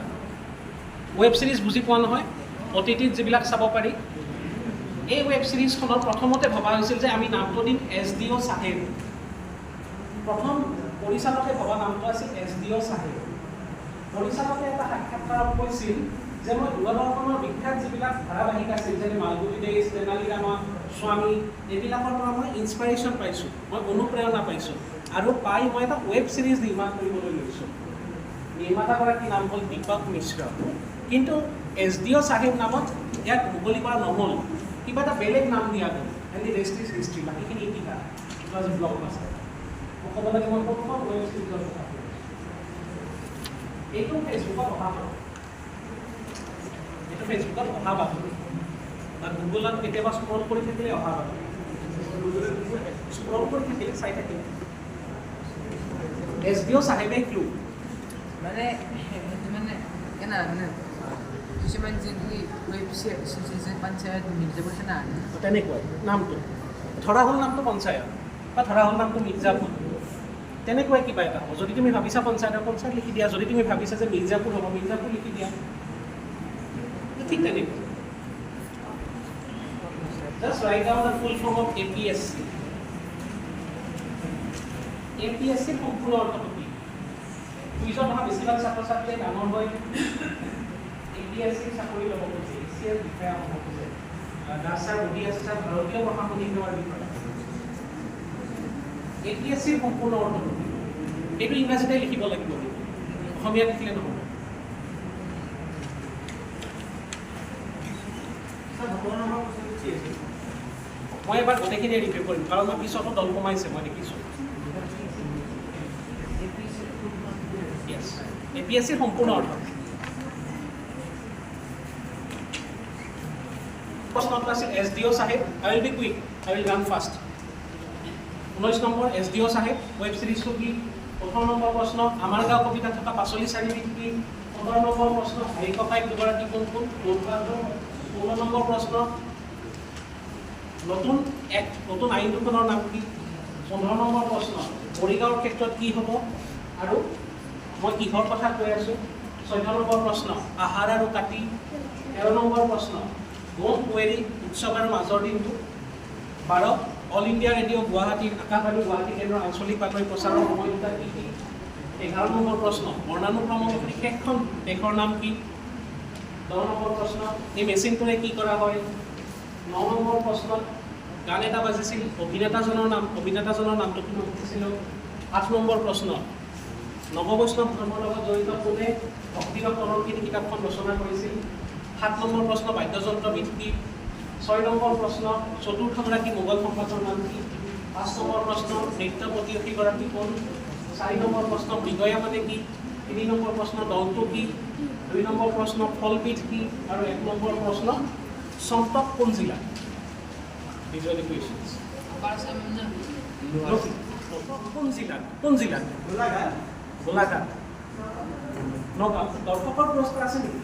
ৱেব ছিৰিজ বুজি পোৱা নহয় OTT যিবিলাক চাব পাৰি এই ৱেব ছিৰিজখনৰ প্ৰথমতে ভবা হৈছিল যে আমি নামটো দিম SDO চাহেব প্ৰথম পৰিচালকে ভবা নামটো আছিল SDO চাহেব পৰিচালকে এটা সাক্ষাৎকাৰত কৈছিল যে মই দূৰদৰ্শনৰ বিখ্যাত যিবিলাক ধাৰাবাহিক আছিল যেনে মালগুটি ডেইজ তেনালী ৰামা স্বামী এইবিলাকৰ পৰা মই ইনস্পিৰেশ্যন পাইছোঁ মই অনুপ্ৰেৰণা পাইছোঁ আৰু পাই মই এটা ৱেব ছিৰিজ নিৰ্মাণ কৰিবলৈ লৈছোঁ নিৰ্মাতাগৰাকীৰ নাম হ'ল দীপক মিশ্ৰ কিন্তু SDO চাহেব নামত ইয়াক মুকলি কৰা নহ'ল কিবা এটা বেলেগ নাম দিয়া গ'ল and the rest is history বাকীখিনি ইতিহাস ইট ৱাজ এ ব্লকবাষ্টাৰ মই ক'ব লাগে মই কোনখন ৱেব ছিৰিজৰ কথা এইটো ফেচবুকত অহা হয় এইটো ফেচবুকত অহা বাতৰি বা গুগলত কেতিয়াবা স্ক্ৰল কৰি থাকিলে অহা বাতৰি স্ক্ৰল কৰি থাকিলে চাই থাকিলে SDO চাহেবে ক্লু মানে কেনা মানে কিছুমান যিখিনি ৱেব ছিৰিজ পঞ্চায়ত মিৰ্জাপুৰ সেনা তেনেকুৱাই নামটো ধৰা হ'ল নামটো পঞ্চায়ত বা ধৰা হ'ল নামটো মিৰ্জাপুৰ তেনেকুৱাই কিবা এটা হ'ব যদি তুমি ভাবিছা পঞ্চায়ত লিখি দিয়া যদি তুমি ভাবিছা যে মিৰ্জাপুৰ হ'ব মিৰ্জাপুৰ লিখি দিয়া ঠিক তেনেকুৱা just right down the full form of APSC APSC সম্পূৰ্ণ অৰ্থটো কি কুইজত অহা বেছিভাগ ছাত্ৰ ছাত্ৰীয়ে ডাঙৰ হৈ APSC চাকৰি ল'ব খোজে ACS বিষয়া হ'ব খোজে দাসাৰ বডি আছে ভাৰতীয় প্ৰশাসনিক সেৱাৰ বিষয়ে APSC সম্পূৰ্ণ অৰ্থটো এইটো ইংৰাজীতে লিখিব লাগিব অসমীয়া লিখিলে নহ'ব মই এবাৰ গোটেইখিনি ৰিভিউ কৰিম কাৰণ মই পিছতো দল কমাইছে মই দেখিছোঁ APSC সম্পূৰ্ণ অৰ্থ প্ৰশ্নটো আছিল SDO চাহেব I will be quick I will run fast 19 number SDO চাহেব ৱেব ছিৰিজটো কি 18 নম্বৰ প্ৰশ্ন আমাৰ গাঁও কবিতা থকা পাচলি চাৰিবিধ কি 15 নম্বৰ প্ৰশ্ন হাৰি ককাইক দুগৰাকী কোন কোন 16 নম্বৰ প্ৰশ্ন নতুন আইন দুখনৰ নাম কি 15 নম্বৰ প্ৰশ্ন মৰিগাঁৱৰ ক্ষেত্ৰত কি হ'ব আৰু মই কিহৰ কথা কৈ আছোঁ 14 নম্বৰ প্ৰশ্ন আহাৰ আৰু কাটি 13 নম্বৰ প্ৰশ্ন গোম কুৱেৰী উৎসৱ আৰু মাজৰ দিনটো 12 অল ইণ্ডিয়া ৰেডিঅ' গুৱাহাটীৰ আকাশবাণী গুৱাহাটী কেন্দ্ৰৰ আঞ্চলিক বাতৰি প্ৰচাৰৰ সময় দুটা কি কি 11 নম্বৰ প্ৰশ্ন বৰ্ণানুক্ৰম অনুসৰি শেষখন দেশৰ নাম কি 10 নম্বৰ প্ৰশ্ন এই মেচিনটোৰে কি কৰা হয় 9 নম্বৰ প্ৰশ্নত গান এটা বাজিছিল অভিনেতাজনৰ নামটো কি মই সুধিছিলোঁ 8 নম্বৰ প্ৰশ্ন নৱবৈষ্ণৱ ধৰ্মৰ লগত জড়িত কোনে ভক্তিৰ তৰংগিনী কিতাপখন ৰচনা কৰিছিল 7 নম্বৰ প্ৰশ্ন বাদ্যযন্ত্ৰবিদ কি 6 নম্বৰ প্ৰশ্ন চতুৰ্থগৰাকী মোগল সম্ৰাটৰ নাম কি 5 নম্বৰ প্ৰশ্ন নৃত্য প্ৰতিযোগীগৰাকী কোন 4 নম্বৰ প্ৰশ্ন মৃগয়া মানে কি 3 নম্বৰ প্ৰশ্ন দলটো কি 2 নম্বৰ প্ৰশ্ন ফলবিধ কি আৰু 1 নম্বৰ প্ৰশ্ন চম্পক কোন জিলা ভিজুৱেল ইকুৱেশ্যনছ কোন জিলাত গোলাঘাট নগাঁও দৰ্শকৰ পুৰস্কাৰ আছে নেকি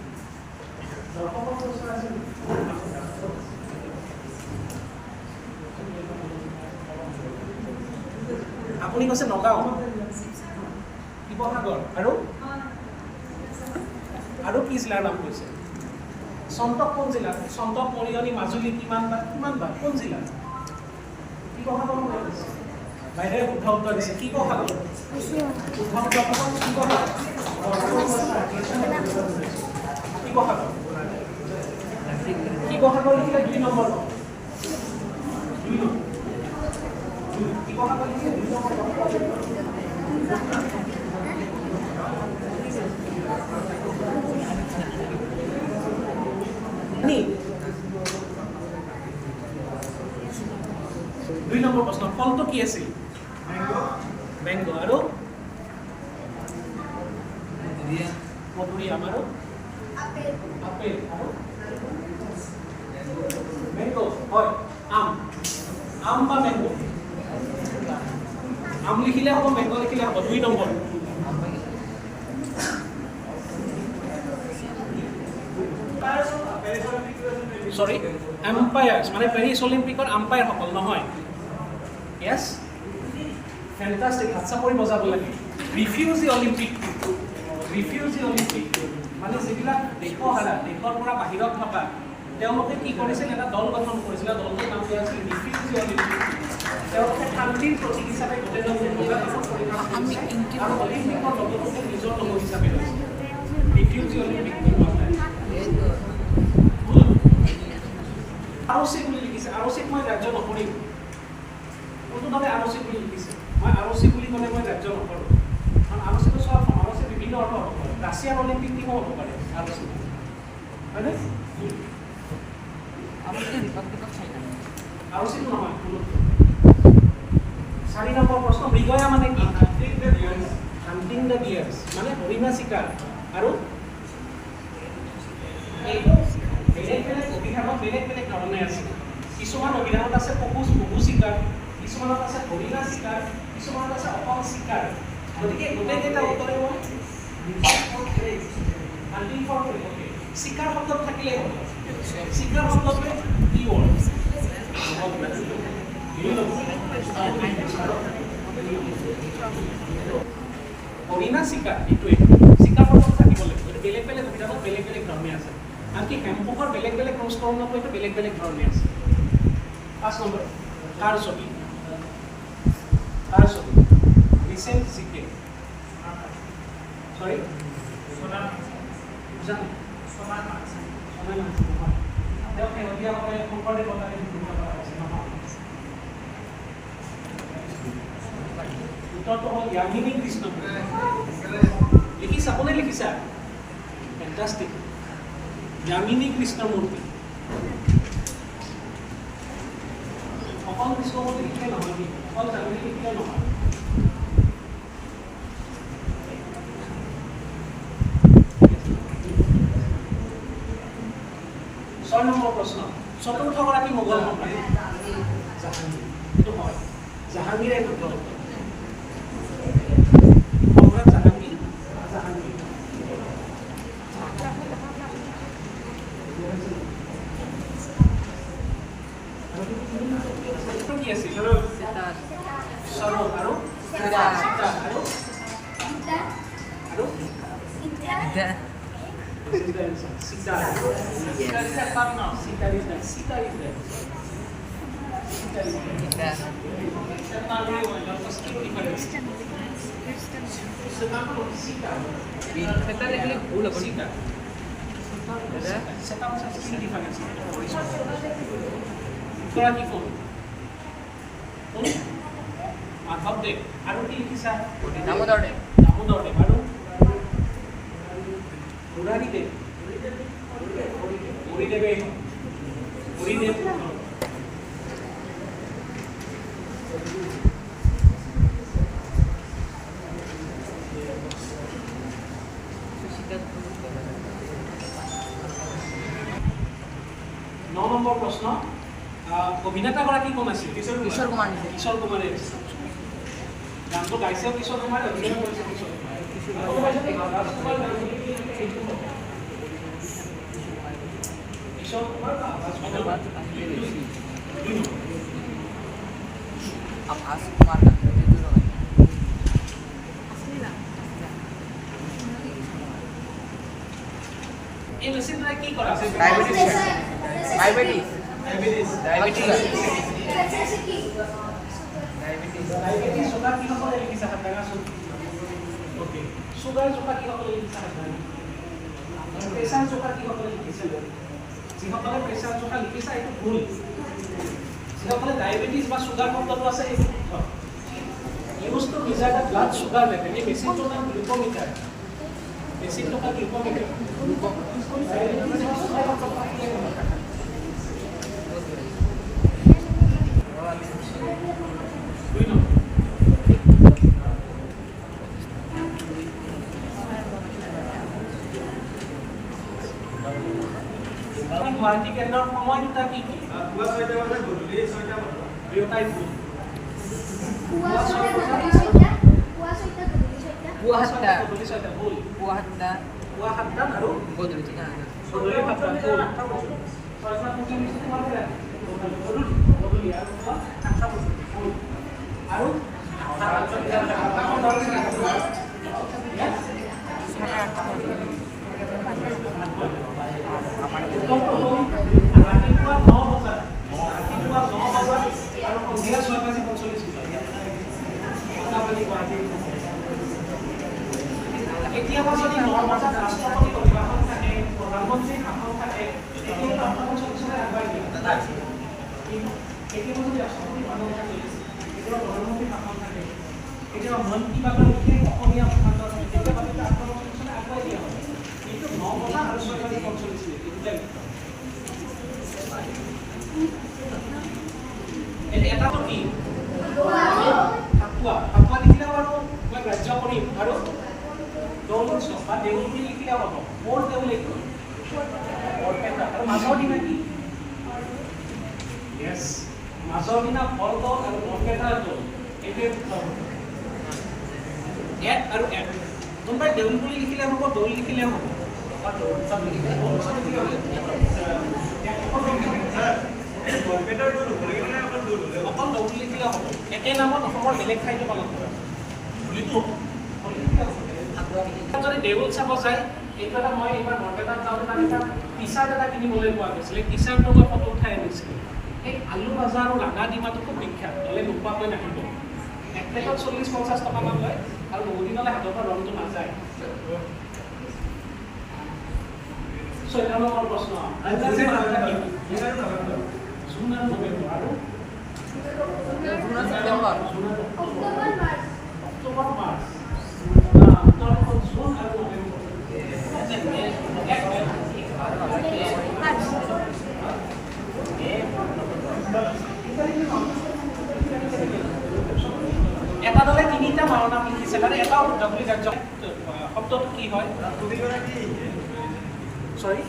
আপুনি কৈছে নগাঁও শিৱসাগৰ আৰু কি জিলাৰ নাম কৈছে চন্তক কোন জিলাত চন্তক মৰিয়নি মাজুলী কিমান বাৰ কোন জিলাত শিৱসাগৰ বাইদেৱে শুদ্ধ উত্তৰ দিছে শিৱসাগৰ শিৱসাগৰ লিখিলে 2 নম্বৰ শিৱসাগৰ লিখিলে 2 নম্বৰ দুই নম্বৰ প্ৰশ্ন ফলটো কি আছিল মেংগো আৰু মধুৰিআম আৰু আপেল আৰু মেংগো হয় আম বা মেংগো আম লিখিলে হ'ব মেংগো লিখিলে হ'ব 2 নম্বৰ sorry umpires মানে পেৰিছ অলিম্পিকৰ আম্পায়াৰ সকল নহয় yes fantastic আচ্ছা কৰি বজাব লাগে ৰিফিউজি অলিম্পিক মানে যিবিলাক দেশৰ পৰা বাহিৰত থকা তেওঁলোকে কি কৰিছিল এটা দল গঠন কৰিছিল দলটোৰ নাম দিয়া আছিল ৰিফিউজি অলিম্পিক তেওঁলোকে শান্তিৰ প্ৰতীক হিচাপে গোটেই দলটো আৰু অলিম্পিকৰ লগতে নিজৰ লগ হিচাপে লৈছিল ৰিফিউজি অলিম্পিক আৰচি বুলি লিখিছে আৰচিক মই ৰাজ্য নকৰিম কোনটো দলে আৰচি বুলি লিখিছে মই আৰচি বুলি ক'লে মই ৰাজ্য নকৰোঁ কাৰণ আৰচিটো চব আৰচি বিভিন্ন অৰ্থ হ'ব পাৰে ৰাছিয়াৰ অলিম্পিক টিমো হ'ব পাৰে আৰচি হয়নে আৰচিটো নহয় 4 নম্বৰ প্ৰশ্ন মৃগয়া মানে কি হান্টিং দ্য ডিয়াৰ্ছ মানে হৰিণা চিকাৰ আৰু বেলেগ অভিধানত বেলেগ ধৰণে আছে কিছুমান অভিধানত আছে পশু চিকাৰ কিছুমানত আছে হৰিণা চিকাৰ কিছুমানত আছে অকল চিকাৰ গতিকে গোটেইকেইটা উত্তৰে মই হান্টিং ফৰ চিকাৰ শব্দত থাকিলে হ'ব চিকাৰ শব্দটোৱে কি ৱৰ্ড হৰিণা চিকাৰ এইটোৱে চিকাৰ শব্দত থাকিব লাগিব বেলেগ অভিধানত বেলেগ ধৰণে আছে আনকি হেমপুকৰ বেলেগ সংস্কৰণতো এইটো বেলেগ ধৰণে আছে 5 নম্বৰ কাৰ ছবি ৰিচেণ্ট জিকে সৰি উত্তৰটো হ'ল য়ামিনী কৃষ্ণ লিখিছা কোনে লিখিছা ফেণ্টাষ্টিক যামিনী কৃষ্ণমূৰ্তি অকল কৃষ্ণমূৰ্তি লিখিলে নহয় অকল যামিনী লিখিলে নহয় ছয় নম্বৰ প্ৰশ্ন চতুৰ্থগৰাকী মোগল সম্ৰাট জাহাংগীৰ এইটো হয় জাহাংগীৰে সম্ৰাট জাহাংগীৰ কি আছিল সৰব আৰু সীতা আৰু মাধৱদেৱ আৰু কি লিখিছা দামোদৰদেৱ আৰু মুৰাৰীদেৱ হৰিদেৱ 9 নম্বৰ প্ৰশ্ন অভিনেতাগৰাকী কোন আছিল কিশোৰ কুমাৰে গানটো গাইছে কিশোৰ কুমাৰে অভিনয় কৰিছে কিশোৰ কুমাৰ এই মেচিনটোৱে কি কৰা ডায়াবেটিস সুগাৰ কি সকলে লিখিছে হাত দাঙাচোন ওকে সুগাৰ জোখা কি সকলে লিখিছে হাত দাঙা প্ৰেছাৰ জোখা কি সকলে লিখিছে যিসকলে প্ৰেছাৰ জোখা লিখিছে এইটো ভুল যিসকলে ডায়াবেটিস বা সুগার শব্দটো আছে এইটো শুদ্ধ use to measure the blood sugar level এই মেচিনটোৰ নাম গ্লুকোমিটাৰ মেচিনটো হ'ল গ্লুকোমিটাৰ গুৱাহাটী কেন্দ্ৰৰ সময় দুটা কি কি দুয়োটাই ভুল। পুৱা 7টা গধূলি 6টা ভুল। পুৱা 7টা পুৱা 7টাত আৰু গধূলি 7টা গধূলি 7টাত ভুল। 6:45 তোমাৰ পৰা গধূলি আৰু পুৱা 8টা বজাত ভুল। আৰু ৰাতিপুৱা 9 বজাত আৰু সন্ধিয়া 6:45 কেতিয়াবা যদি 9 বজাত ৰাষ্ট্ৰপতি অভিভাষণ থাকে, প্ৰধানমন্ত্ৰীৰ ভাষণ থাকে, তেতিয়া 8:45 আগুৱাই দিয়ে। কেতিয়াবা যদি ৰাষ্ট্ৰপতি ভাষণ থাকে, কেতিয়াবা প্ৰধানমন্ত্ৰীৰ ভাষণ থাকে, কেতিয়াবা মন কী বাতৰ বিশেষ অসমীয়া ভাষণ থাকে, কেতিয়াবা 8:45 আগুৱাই দিয়া হয়। কিন্তু 9 বজাত আৰু 6:45 এটাটো কি ফাকুৱা লিখিলেও আৰু মই গ্ৰাহ্য কৰিম আৰু দৌল উৎসৱ বা দেউল বুলি লিখিলেও হ'ব। মোৰ দেউল এইটো বৰপেটা আৰু মাজৰ দিনা কি মাজৰ দিনা বৰদৌল আৰু বৰপেটাৰ দৌল এইটোৱে এক আৰু এক। কোনোবাই দেউল বুলি লিখিলে হ'ব, দৌল লিখিলেও হ'ব বা দৌল উৎসৱ লিখিলে অকল দৌল লিখিলে হ'ব। একে নামত অসমৰ বেলেগ ঠাইতো পালন কৰা যদি দেউল চাব যায়, এইটো এটা মই এইবাৰ বৰপেটাত যাওঁতে তাত এটা টি চাৰ্ট এটা কিনিবলৈ পোৱা গৈছিলে। টি চাৰ্টটো মই ফটো উঠাই আনিছিলোঁ। এই আলু ভাজা আৰু ৰাঙা ডিমাটো খুব বিখ্যাত, হ'লে নোখোৱাকৈ নাহিব। এক প্লেটত 40-50 টকামান লয় আৰু বহুদিনলৈ হাতৰ পৰা ৰংটো নাযায়। 6 নম্বৰ প্ৰশ্ন জুন আৰু নৱেম্বৰ আৰু অক্টোবৰ মাৰ্চ জুন আৰু নৱেম্বৰ এটা দলে 3টা মাৰৰ নাম লিখিছে আৰু এটা শুদ্ধ বুলি কাৰ্য শব্দটো কি হয়? চৰি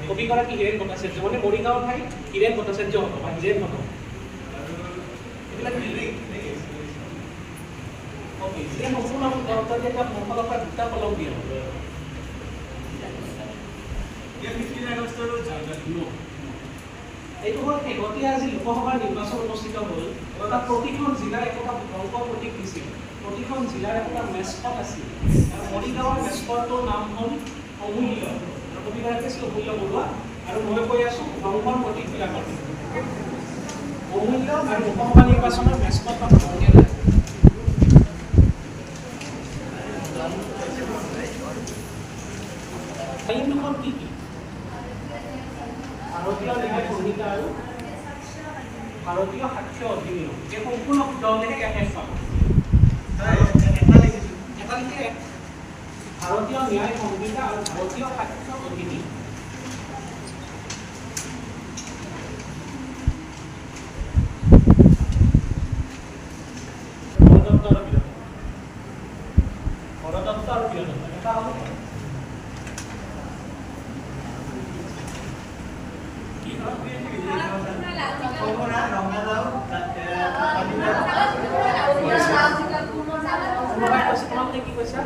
কবিগৰাকী হীৰেণ ভট্টাচাৰ্য, মানে মৰিগাঁৱৰ ঠাই হীৰেণ ভট্টাচাৰ্য হ'ব বা হীৰেণ হ'ব। সম্পূৰ্ণ মোৰফালৰ পৰা 2টা কলম দিয়া হ'ব। এইটো হ'ল শেহতীয়া আজি লোকসভাৰ নিৰ্বাচন অনুষ্ঠিত হ'ল। তাত প্ৰতিখন জিলাৰ একোটা অংক প্ৰতীক দিছিল, প্ৰতিখন জিলাৰ একোটা মেস্কট আছিল। আৰু মৰিগাঁৱৰ মেস্কটটোৰ নাম হ'ল অমূল্য। কবিগৰাকী আছিল অমূল্য বৰুৱা। আৰু মই কৈ আছোঁ অংকৰ প্ৰতীকবিলাকৰ অমূল্য আৰু লোকসভা নিৰ্বাচনৰ মেস্কট বা আইন দুখন কি কি? ভাৰতীয় ন্যায় সংহিতা আৰু ভাৰতীয় সাক্ষ্য অধিনিয়ম। এই সম্পূৰ্ণ শুদ্ধ হ'লেহে শেষ পাব। এটা লিখে ভাৰতীয় ন্যায় সংহিতা আৰু ভাৰতীয় সাক্ষ্য অধিনিয়ম। গণতন্ত্ৰ আৰু বীৰত্ব এটা হ'ল কি কৈছা?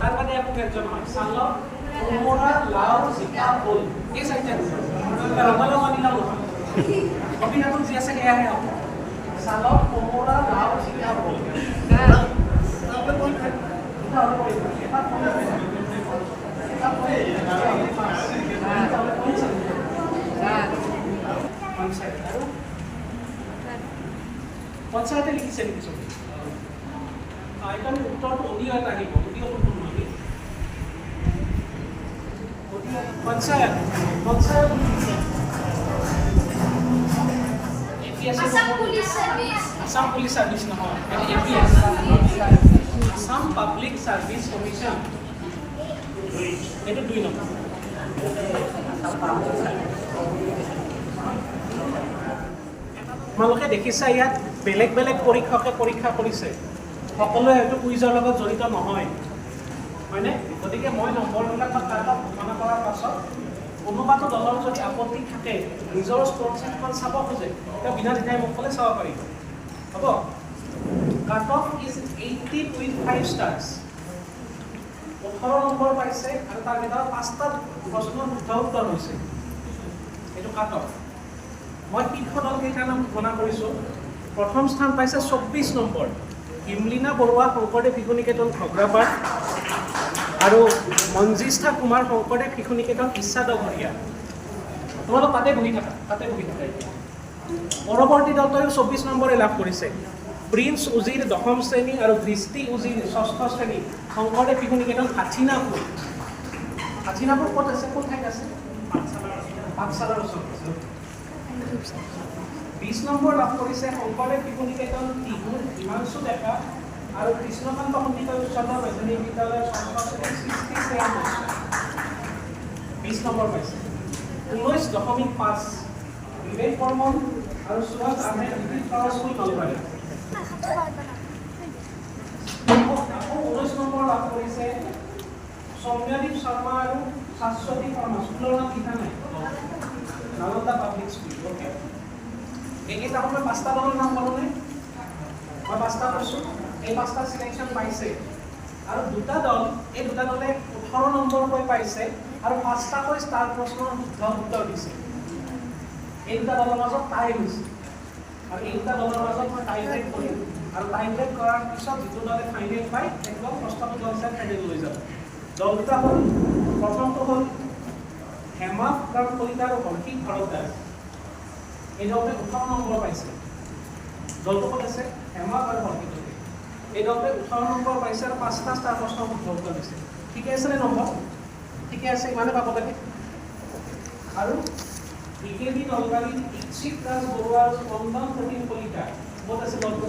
তাৰ বাদে একো কাৰ্য নহয়। চালক কোমোৰা লাও জিকা ভোল এই চাৰিটা ৰঙালাও পানীলাও নহয়। কবিতাটোত যি আছে সেয়াহে হ'ব। চালক কোমোৰা লাও জিকা ভোল পঞ্চায়তে লিখিছে নেকি চব? এইকাৰণে উত্তৰটো অডিঅ'ত আহিব। অডিঅ'টো নহয় পঞ্চায়ত পঞ্চায়ত আসাম পুলিচ সাৰ্ভিস নহয়, আসাম পাব্লিক সাৰ্ভিস কমিশন। এইটো 2 নম্বৰ। তোমালোকে দেখিছা ইয়াত বেলেগ বেলেগ পৰীক্ষকে পৰীক্ষা কৰিছে, সকলোৱে হয়তো কুইজৰ লগত জড়িত নহয়, হয়নে? গতিকে মই নম্বৰবিলাক কাট অফ ঘোষণা কৰাৰ পাছত কোনোবাটো দলৰ যদি আপত্তি থাকে, নিজৰ স্ক'ৰ শ্বীটখন চাব খোজে, তেওঁ বিনা দ্বিধাই মোক ক'লে চাব পাৰিব। হ'ব? Cut off is 18 with 5 stars. 18 number পাইছে আৰু তাৰ ভিতৰত 5টা প্ৰশ্নৰ শুদ্ধ উত্তৰ হৈছে। এইটো কাট অফ। মই শীৰ্ষ দলকেইটাৰ নাম ঘোষণা কৰিছোঁ। প্ৰথম স্থান পাইছে 24 নম্বৰ হিমলীনা বৰুৱা, শংকৰদেৱ শিশু নিকেতন ঘগ্ৰাপাৰ, আৰু মঞ্জিষ্ঠা কুমাৰ, শংকৰদেৱ শিশু নিকেতন ইচ্ছা ডগৰীয়া। তোমালোক তাতে বহি থাকা এতিয়া। পৰৱৰ্তী দলটোৱেও 24 নম্বৰে লাভ কৰিছে। প্ৰিন্স উজিৰ 10ম শ্ৰেণী আৰু দৃষ্টি উজিৰ 6ষ্ঠ শ্ৰেণী, শংকৰদেৱ শিশু নিকেতন হাথিনাপুৰ। হাথিনাপুৰ ক'ত আছে? কোন ঠাইত আছে? পাঠশালাৰ ওচৰত আছে। 20 নম্বৰ লাভ কৰিছে শংকৰদেৱ শিশু নিকেতন টিহুৰ হিমাংশু ডেকা আৰু কৃষ্ণকান্ত সন্দিকৈ উচ্চতৰ মাধ্যমিক বিদ্যালয়ৰ 20 নম্বৰ পাইছে। 19.5 বিবেক বৰ্মন আৰু সুভাষ আহমেদ স্কুল নলবাৰী। 19 নম্বৰ লাভ কৰিছে সৌম্যদীপ শৰ্মা আৰু শাশ্বতী শৰ্মা, স্কুলৰ নাম লিখা নাই, নালন্দা পাব্লিক স্কুল। অ'কে, এইকেইটা মই 5টা দলৰ নাম ক'লোনে? মই 5টা কৈছোঁ, এই 5টা চিলেকশ্যন পাইছে। আৰু দুটা দল, এই দুটা দলে 18 নম্বৰকৈ পাইছে আৰু 5টাকৈ ষ্টাৰ প্ৰশ্নৰ শুদ্ধ উত্তৰ দিছে। এই দুটা দলৰ মাজত টাই হৈছে আৰু এই দুটা দলৰ মাজত মই টাই ব্ৰেক কৰিম আৰু টাই ব্ৰেক কৰাৰ পিছত যিটো দলে ফাইনেল পায় একদম প্ৰশ্নটো দল হিচাপে ফাইনেল লৈ যাব। দল দুটা হ'ল, প্ৰথমটো হ'ল হেমা কলিতা আৰু হৰ্ষিক ভৰদ্বাজ। এই দলটোৱে 18 নম্বৰ পাইছে। দলটো ক'ত আছে? হেমা আৰু হৰ্ষিক। এই দলটোৱে 18 নম্বৰ পাইছে আৰু 5টা ষ্টাৰ প্ৰশ্নৰ শুদ্ধ উত্তৰ দিছে। ঠিকে আছেনে নম্বৰ? ঠিকে আছে, ইমানে পাব লাগে। আৰু বিকেবি নলবাৰীৰ ইচ্ছিত ৰাজ বৰুৱা আৰু স্পন্দন প্ৰতীম কলিতা, ক'ত আছে দলটো?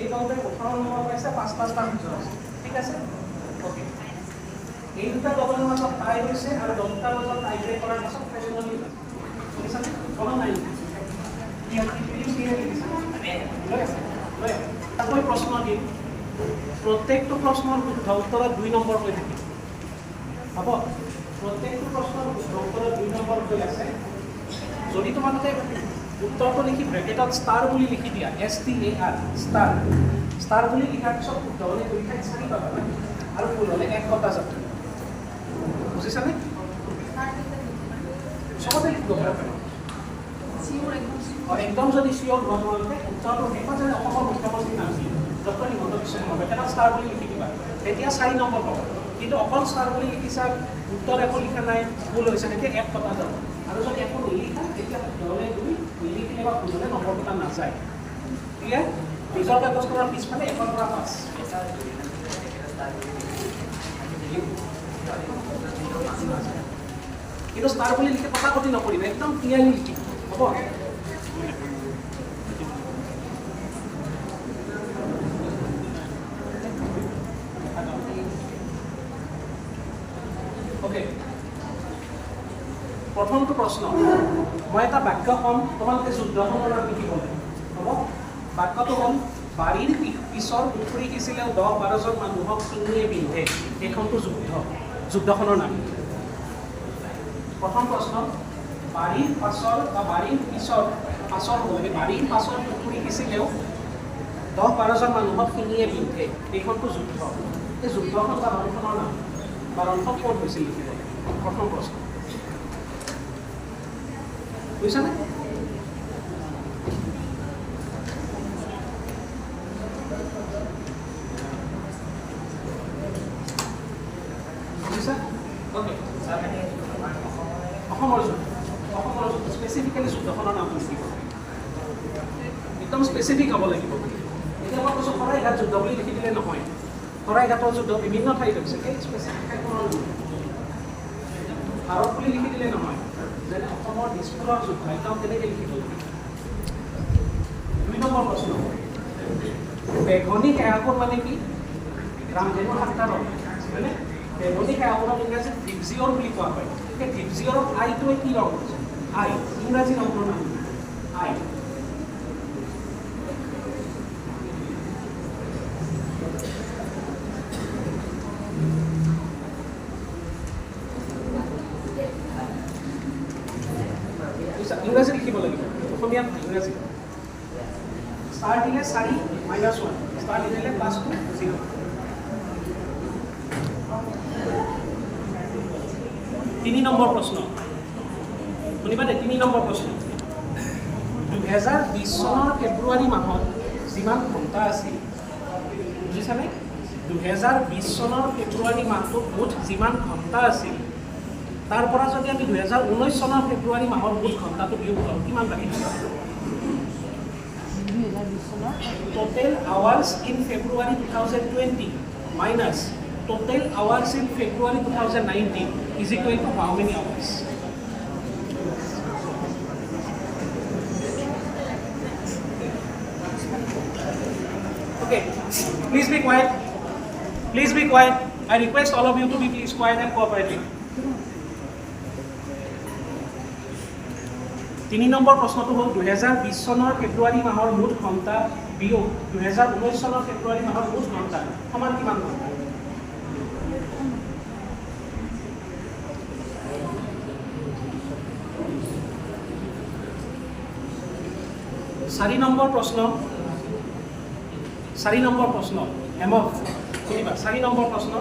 এই দলটোৱে 18 নম্বৰ পাইছে, 5টা ষ্টাৰ শুদ্ধ আছে। ঠিক আছে? অ'কে, এই দুটা দলৰ মাজত টাই হৈছে আৰু দলটাৰ মাজত টাই ব্ৰেক কৰাৰ পাছত ফাইনেল শুনিছানে? কোনো নাই। মই প্ৰশ্ন দিম, প্ৰত্যেকটো প্ৰশ্নৰ শুদ্ধ উত্তৰত 2 নম্বৰকৈ থাকিব। হ'ব? প্ৰত্যেকটো প্ৰশ্নৰ শুদ্ধ উত্তৰত 2 নম্বৰকৈ আছে। যদি তোমালোকে উত্তৰটো লিখি ব্ৰেকেটত ষ্টাৰ বুলি লিখি দিয়া, STAR, ষ্টাৰ বুলি লিখাৰ পিছত শুদ্ধ হ'লে 2 ঠাইত 4 পাবা আৰু ভুল হ'লে 1 কটা যাব। বুজিছানে? চবতে লিখিব পাৰা। একদম যদি চিয়ৰ হোৱা তোমালোকে উত্তৰটো শেষত যেনে অসমৰ মুখ্যমন্ত্ৰী নাম আছিল ডক্টৰ হিমন্ত বিশ্ব শৰ্মা, এটা ষ্টাৰ বুলি লিখি দিবা, তেতিয়া 4 নম্বৰ পাব। কিন্তু অকল ষ্টাৰ বুলি লিখিছা, উত্তৰ একো লিখা নাই, ভুল হৈছে, তেতিয়া 1 কটা যাব। আৰু যদি একো নিলিখা তেতিয়া হ'লে 2, নিলিখিলে বা ভুল হ'লে নম্বৰ কটা নাযায়। ক্লিয়াৰ? নিজৰ কাগজখনৰ পিছফালে 1ৰ পৰা 5। কিন্তু ষ্টাৰ বুলি লিখি কটাকটি নকৰিবা, একদম ক্লিয়াৰলি লিখিব। হ'ব? অ'কে, প্ৰথমটো প্ৰশ্ন, মই এটা বাক্য ক'ম, তোমালোকে যুদ্ধখনৰ নাম লিখিব লাগে। হ'ব? বাক্যটো হ'ল বাৰীৰ পিছৰ পুখুৰী সিঁচিলেও 10-12 জন মানুহক চিঙিয়ে বিন্ধে। এইখনটো যুদ্ধখনৰ নাম। প্ৰথম প্ৰশ্ন, বাৰীৰ পাছৰ বা বাৰীৰ পিছৰ হ'ব লাগে, বাৰীৰ পাছৰ পুখুৰী সিঁচিলেও 10-12 জন মানুহক চিঙিয়ে বিন্ধে। এইখনটো যুদ্ধ। এই যুদ্ধখন বা ৰণখনৰ নাম বা ৰণখন ক'ত হৈছিল লিখিব লাগে। প্ৰথম প্ৰশ্ন। বুজিছানে? বুজিছা? অ'কে, অসমৰ যুদ্ধ, স্পেচিফিকেলি যুদ্ধখনৰ নাম লিখিব লাগে, একদম স্পেচিফিক হ'ব লাগিব। এতিয়া মই কৈছোঁ শৰাইঘাট যুদ্ধ বুলি লিখি দিলে নহয়। শৰাইঘাটৰ যুদ্ধ বিভিন্ন ঠাইত হৈছে, সেই স্পেচিফিক ঠাইখনৰ ভাৰত বুলি লিখি দিলে নহয়। যেনে অসমৰ দিছপুৰৰ যুদ্ধ, একদম তেনেকৈ লিখিব লাগে। 2 নম্বৰ প্ৰশ্ন, বেঘনী সেৱাপুৰ মানে কি? ৰামধেনুৰ 7টা ৰং, হয়নে? বেঘনী সেৱাপুৰক ইংৰাজীত ভিপজিঅৰ বুলি কোৱা হয়। সেই ভিপজিঅৰৰ আইটোৱে কি ৰং? আই, ইংৰাজী ৰংটোৰ নাম আই। অসমীয়াত ইংৰাজী ষ্টাৰ দিলে 4 -1 ষ্টাৰ দিলে +2 0 3 নম্বৰ প্ৰশ্ন শুনিবা দে 3 নম্বৰ প্ৰশ্ন 2020 চনৰ ফেব্ৰুৱাৰী মাহত যিমান ঘণ্টা আছিল বুজিছানে 2020 চনৰ ফেব্ৰুৱাৰী মাহটোত মুঠ যিমান ঘণ্টা আছিল তাৰ পৰা যদি আমি 2019 চনৰ ফেব্ৰুৱাৰী মাহৰ মুঠ ঘণ্টাটো বিয়োগ কৰোঁ কিমান লাগিব total hours in February 2020 minus total hours in February 2019 is equal to how many hours? Okay, please be quiet. Please be quiet. I request all of you to be please quiet and cooperative. 3 number প্ৰশ্নটো হ'ল 2020 চনৰ ফেব্ৰুৱাৰী মাহৰ মুঠ ঘণ্টা বিয়োগ 2019 চনৰ ফেব্ৰুৱাৰী মাহৰ মুঠ ঘণ্টা সমান কিমান ঘণ্টা? চাৰি নম্বৰ প্ৰশ্ন হেমক শুনিবা 4 নম্বৰ প্ৰশ্ন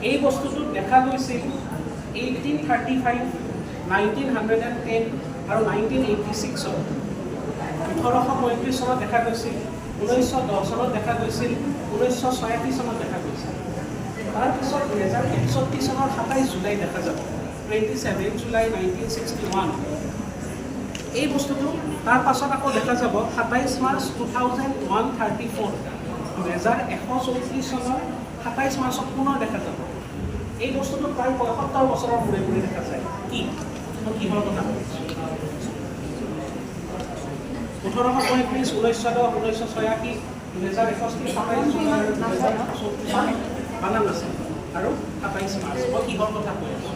এই বস্তুটো দেখা গৈছিল 1835 1910 আৰু 1986 চনত 1835 চনত দেখা গৈছিল 1910 চনত দেখা গৈছিল 1986 চনত দেখা গৈছিল তাৰপিছত 2061 চনৰ 27 জুলাই দেখা যাব 27 জুলাই 1961 এই বস্তুটো তাৰ পাছত আকৌ দেখা যাব 27 মাৰ্চ 2134 2134 চনৰ 27 মাৰ্চত পুনৰ দেখা যাব এই বস্তুটো প্ৰায় 75 বছৰৰ মূৰে মূৰে দেখা যায় কি কিহৰ কথা 1835 1910 1986 2061 27 জুলাই 2034 বানান আছে আৰু 27 মাৰ্চ মই কিহৰ কথা কৈ আছোঁ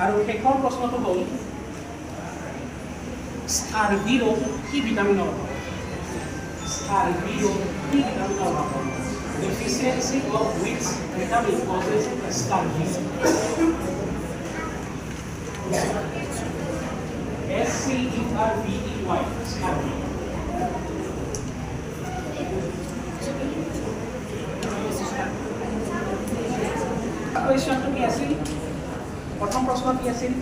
আৰু শেষৰ প্ৰশ্নটো হ'ল স্কাৰ্বি ৰোগ কি ভিটামিনৰ অভাৱ স্কাৰ্বি ৰোগ কি ভিটামিনৰ অভাৱ deficiency of which vitamin causes scurvy SCERVEY scurvy কুৱেশ্যনটো কি আছিল প্ৰথম প্ৰশ্ন কি আছিল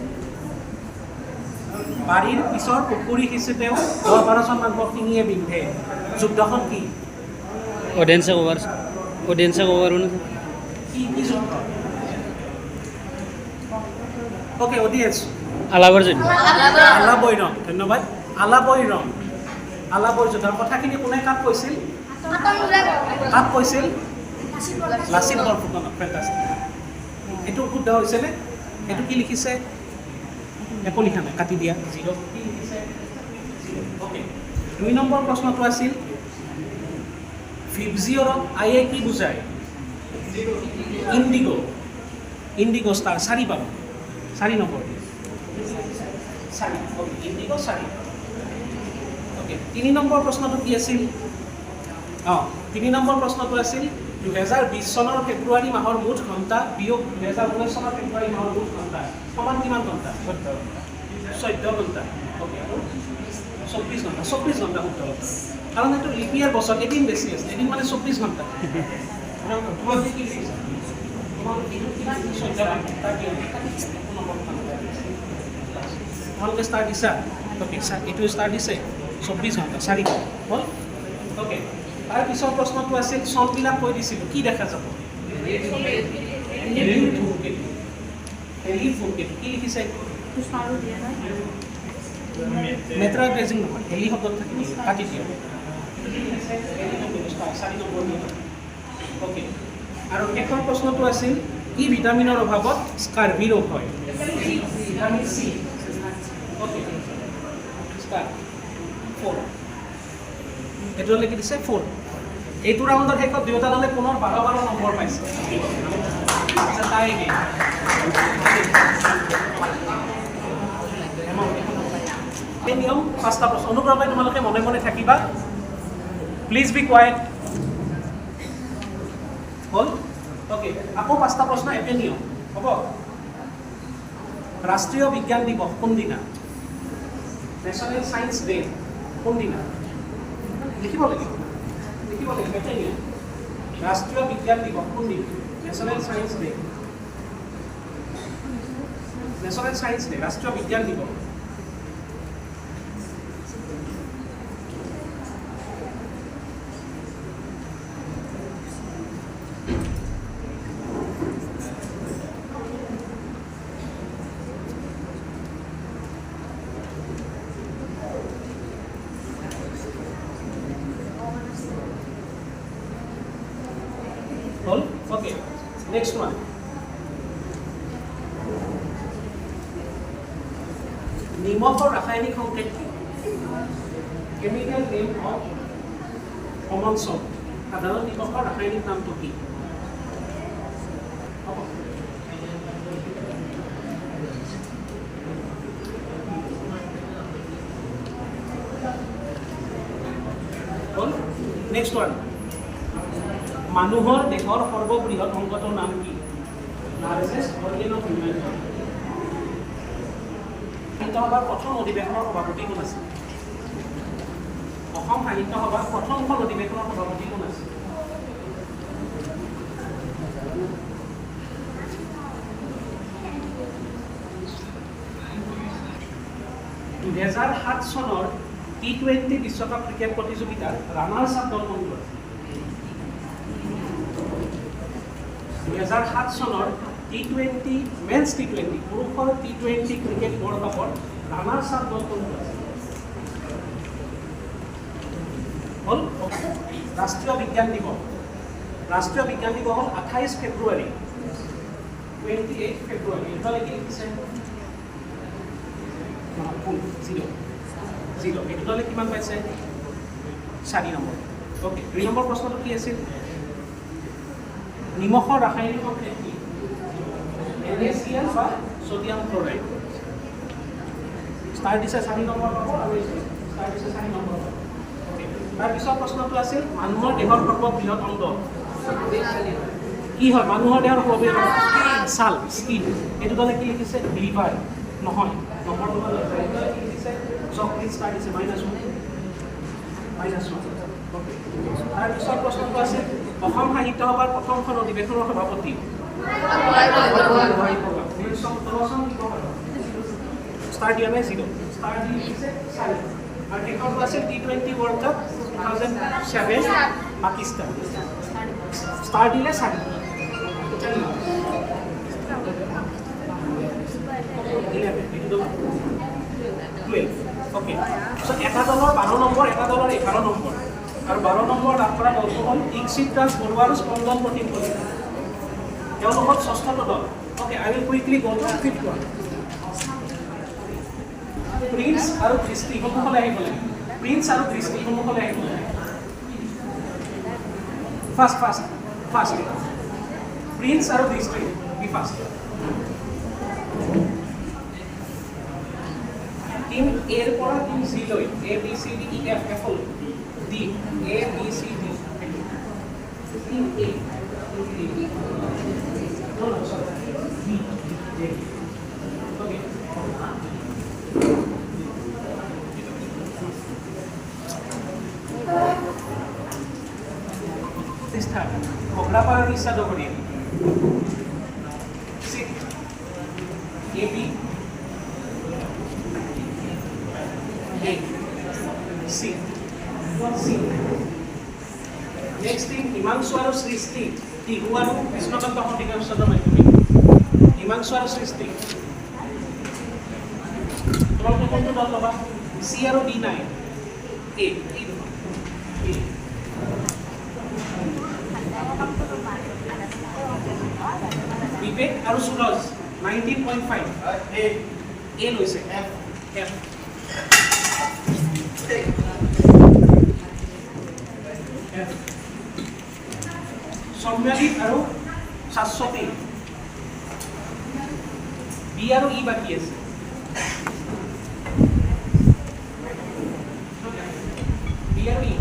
বাৰীৰ পিছৰ পুখুৰী সিঁচোতেও 10-12জন মানুহক টিঙিয়ে বিন্ধে যুদ্ধখন কি অডিয়েন্সে কভাৰ কি যুদ্ধ ওকে অডিয়েন্স আলাবৰ যুদ্ধ আলাবৈৰণ ধন্যবাদ আলাবৈ যুদ্ধৰ কথাখিনি কোনে কাক কৈছিল লাচিত বৰফুকনক ফেণ্টাষ্টিক এইটো শুদ্ধ হৈছেনে এইটো কি লিখিছে একো লিখা নাই কাটি দিয়া 0 কি লিখিছে ওকে 2 নম্বৰ প্ৰশ্নটো আছিল ফিবজিঅৰক আইয়ে কি বুজায় ইণ্ডিগো ষ্টাৰ 4 পাব 4 number 4 okay IndiGo 4 okay 3 number প্ৰশ্নটো কি আছিল 3 নম্বৰ প্ৰশ্নটো আছিল 2020 চনৰ ফেব্ৰুৱাৰী মাহৰ মুঠ ঘণ্টা বিয়োগ 2019 চনৰ ফেব্ৰুৱাৰী মাহৰ মুঠ ঘণ্টা সমান কিমান ঘণ্টা 14 ঘণ্টা ওকে 24 ঘণ্টা শুদ্ধ কাৰণ এইটো লিপিয়াৰ বছৰ এদিন বেছি আছে এদিন মানে 24 ঘণ্টা তোমালোকে কি লিখিছা তোমালোকে ষ্টাৰ দিছা ওকে এইটো ষ্টাৰ দিছে 24 ঘণ্টা 4 হ'ল ওকে তাৰপিছৰ প্ৰশ্নটো আছিল চনবিলাক কৈ দিছিলোঁ কি দেখা যাব হেলিৰ ধূমকেতু কি লিখিছে মেট্ৰা গ্ৰেজিং নহয় হেলি শব্দত থাকিব কাটি দিয়ক ওকে আৰু শেষৰ প্ৰশ্নটো আছিল কি ভিটামিনৰ অভাৱত স্কাৰ্বি ৰোগ হয় ভিটামিন চি ওকে স্টাৰ 4 এইটো লিখি দিছে 4 এইটো ৰাউণ্ডৰ শেষত দুয়োটা দলে পুনৰ 12 নম্বৰ পাইছে আচ্ছা তাই এই নিয়ম 5টা প্ৰশ্ন অনুগ্ৰহ কৰি তোমালোকে মনে মনে থাকিবা প্লিজ বি কোৱাইট হ'ল ওকে আকৌ 5টা প্ৰশ্ন একে নিয়ম হ'ব ৰাষ্ট্ৰীয় বিজ্ঞান দিৱস কোনদিনা নেশ্যনেল সায়েন্স ডে কোনদিনা লিখিব লাগিব এটাই নিয়ম ৰাষ্ট্ৰীয় বিজ্ঞান দিৱস কোনদিনা নেশ্যনেল সায়েন্স ডে ৰাষ্ট্ৰীয় বিজ্ঞান দিৱস হল ওকে নেক্সট ওয়ান নিমখৰ ৰাসায়নিক সংকেত কি chemical name of common salt সাধাৰণ নিমখৰ ৰাসায়নিক নামটো কি হল নেক্সট ওয়ান মানুহৰ দেহৰ সৰ্ববৃহৎ অংগটোৰ নাম কি লাৰ্জেষ্ট অৰ্গেন অফ হিউমেন সাহিত্য সভাৰ প্ৰথম অধিৱেশনৰ সভাপতি কোন আছিল অসম সাহিত্য সভাৰ প্ৰথমখন অধিৱেশনৰ সভাপতি কোন আছিল (2007) চনৰ T20 বিশ্বকাপ ক্ৰিকেট প্ৰতিযোগিতাৰ ৰানাৰ্ছ আপ দল কোনটো আছিল 2007 চনৰ T20 মেন্স T20 পুৰুষৰ T20 ক্ৰিকেট ৱৰ্ল্ড কাপৰ ৰানাৰ্ছ আপ দল কোনটো আছিল হল ৰাষ্ট্ৰীয় বিজ্ঞান দিৱস হ'ল 28 ফেব্ৰুৱাৰী 28 ফেব্ৰুৱাৰী এতিয়ালৈকে লিখিছে জিৰ' এইটোলৈ কিমান পাইছে 4 নম্বৰ ওকে 2 নম্বৰ প্ৰশ্নটো কি আছিল নিমখৰ ৰাসায়নিক সংকেত কি NaCl বা সোডিয়াম ক্লোৰাইড ষ্টাৰ দিছে 4 নম্বৰ পাব আৰু ষ্টাৰ দিছে 4 নম্বৰ পাব ওকে তাৰ পিছৰ প্ৰশ্নটো আছিল মানুহৰ দেহৰ সৰ্ববৃহৎ অংগ কি হয় মানুহৰ দেহৰ সৰ্ববৃহৎ ছাল স্কিন এইটোলৈ কি লিখিছে লিভাৰ নহয় নম্বৰ কি লিখিছে চকলেট ষ্টাৰ দিছে -1 ওকে তাৰ পিছৰ প্ৰশ্নটো আছে অসম সাহিত্য সভাৰ প্ৰথমখন অধিৱেশনৰ সভাপতি ষ্টাৰ দিয়া নাই 0 ষ্টাৰ দি লিখিছে 4 আৰু শেষৰটো আছে T20 world cup 2007 Pakistan star দিলে 4 ওকে সো এটা দলৰ 12 নম্বৰ এটা দলৰ 11 নম্বৰ আৰু 12 নম্বৰ লাভ কৰা দলটো হ'ল ইক্সিত দাস বৰুৱা আৰু স্পন্দন প্ৰতীক কলিতা তেওঁলোকৰ ষষ্ঠটো দল okay I will quickly go to fifth one prince আৰু দৃষ্টি সন্মুখলৈ আহিব লাগে প্ৰিন্স আৰু দৃষ্টি সন্মুখলৈ আহিব লাগে ফাষ্ট প্ৰিন্স আৰু দৃষ্টি বি ফাষ্ট টিম এ ৰ পৰা টিম সি লৈ A B C D E F F লৈ D A B C D team A no sorry B J okay this time Bograpar and Issa Dogori sit A B A C C next thing Himanshu and Srishti Tihu and Vishnukanta Hotika Sada Madhyamik Himanshu and Srishti তোমালোকে কোনটো দল ল'বা C আৰু D নাই A বিবেক আৰু সুৰজ 19.5 A লৈছে F সম্মিলিত আৰু শাশ্বতী বি আৰু ই বাকি আছে বি আৰু ই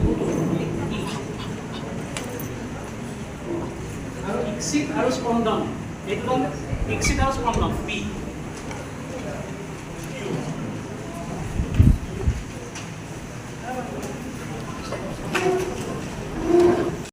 আৰু ইক্সিত আৰু স্পন্দন এইটো হ'ল এক্সিডাল স্পন্দন পি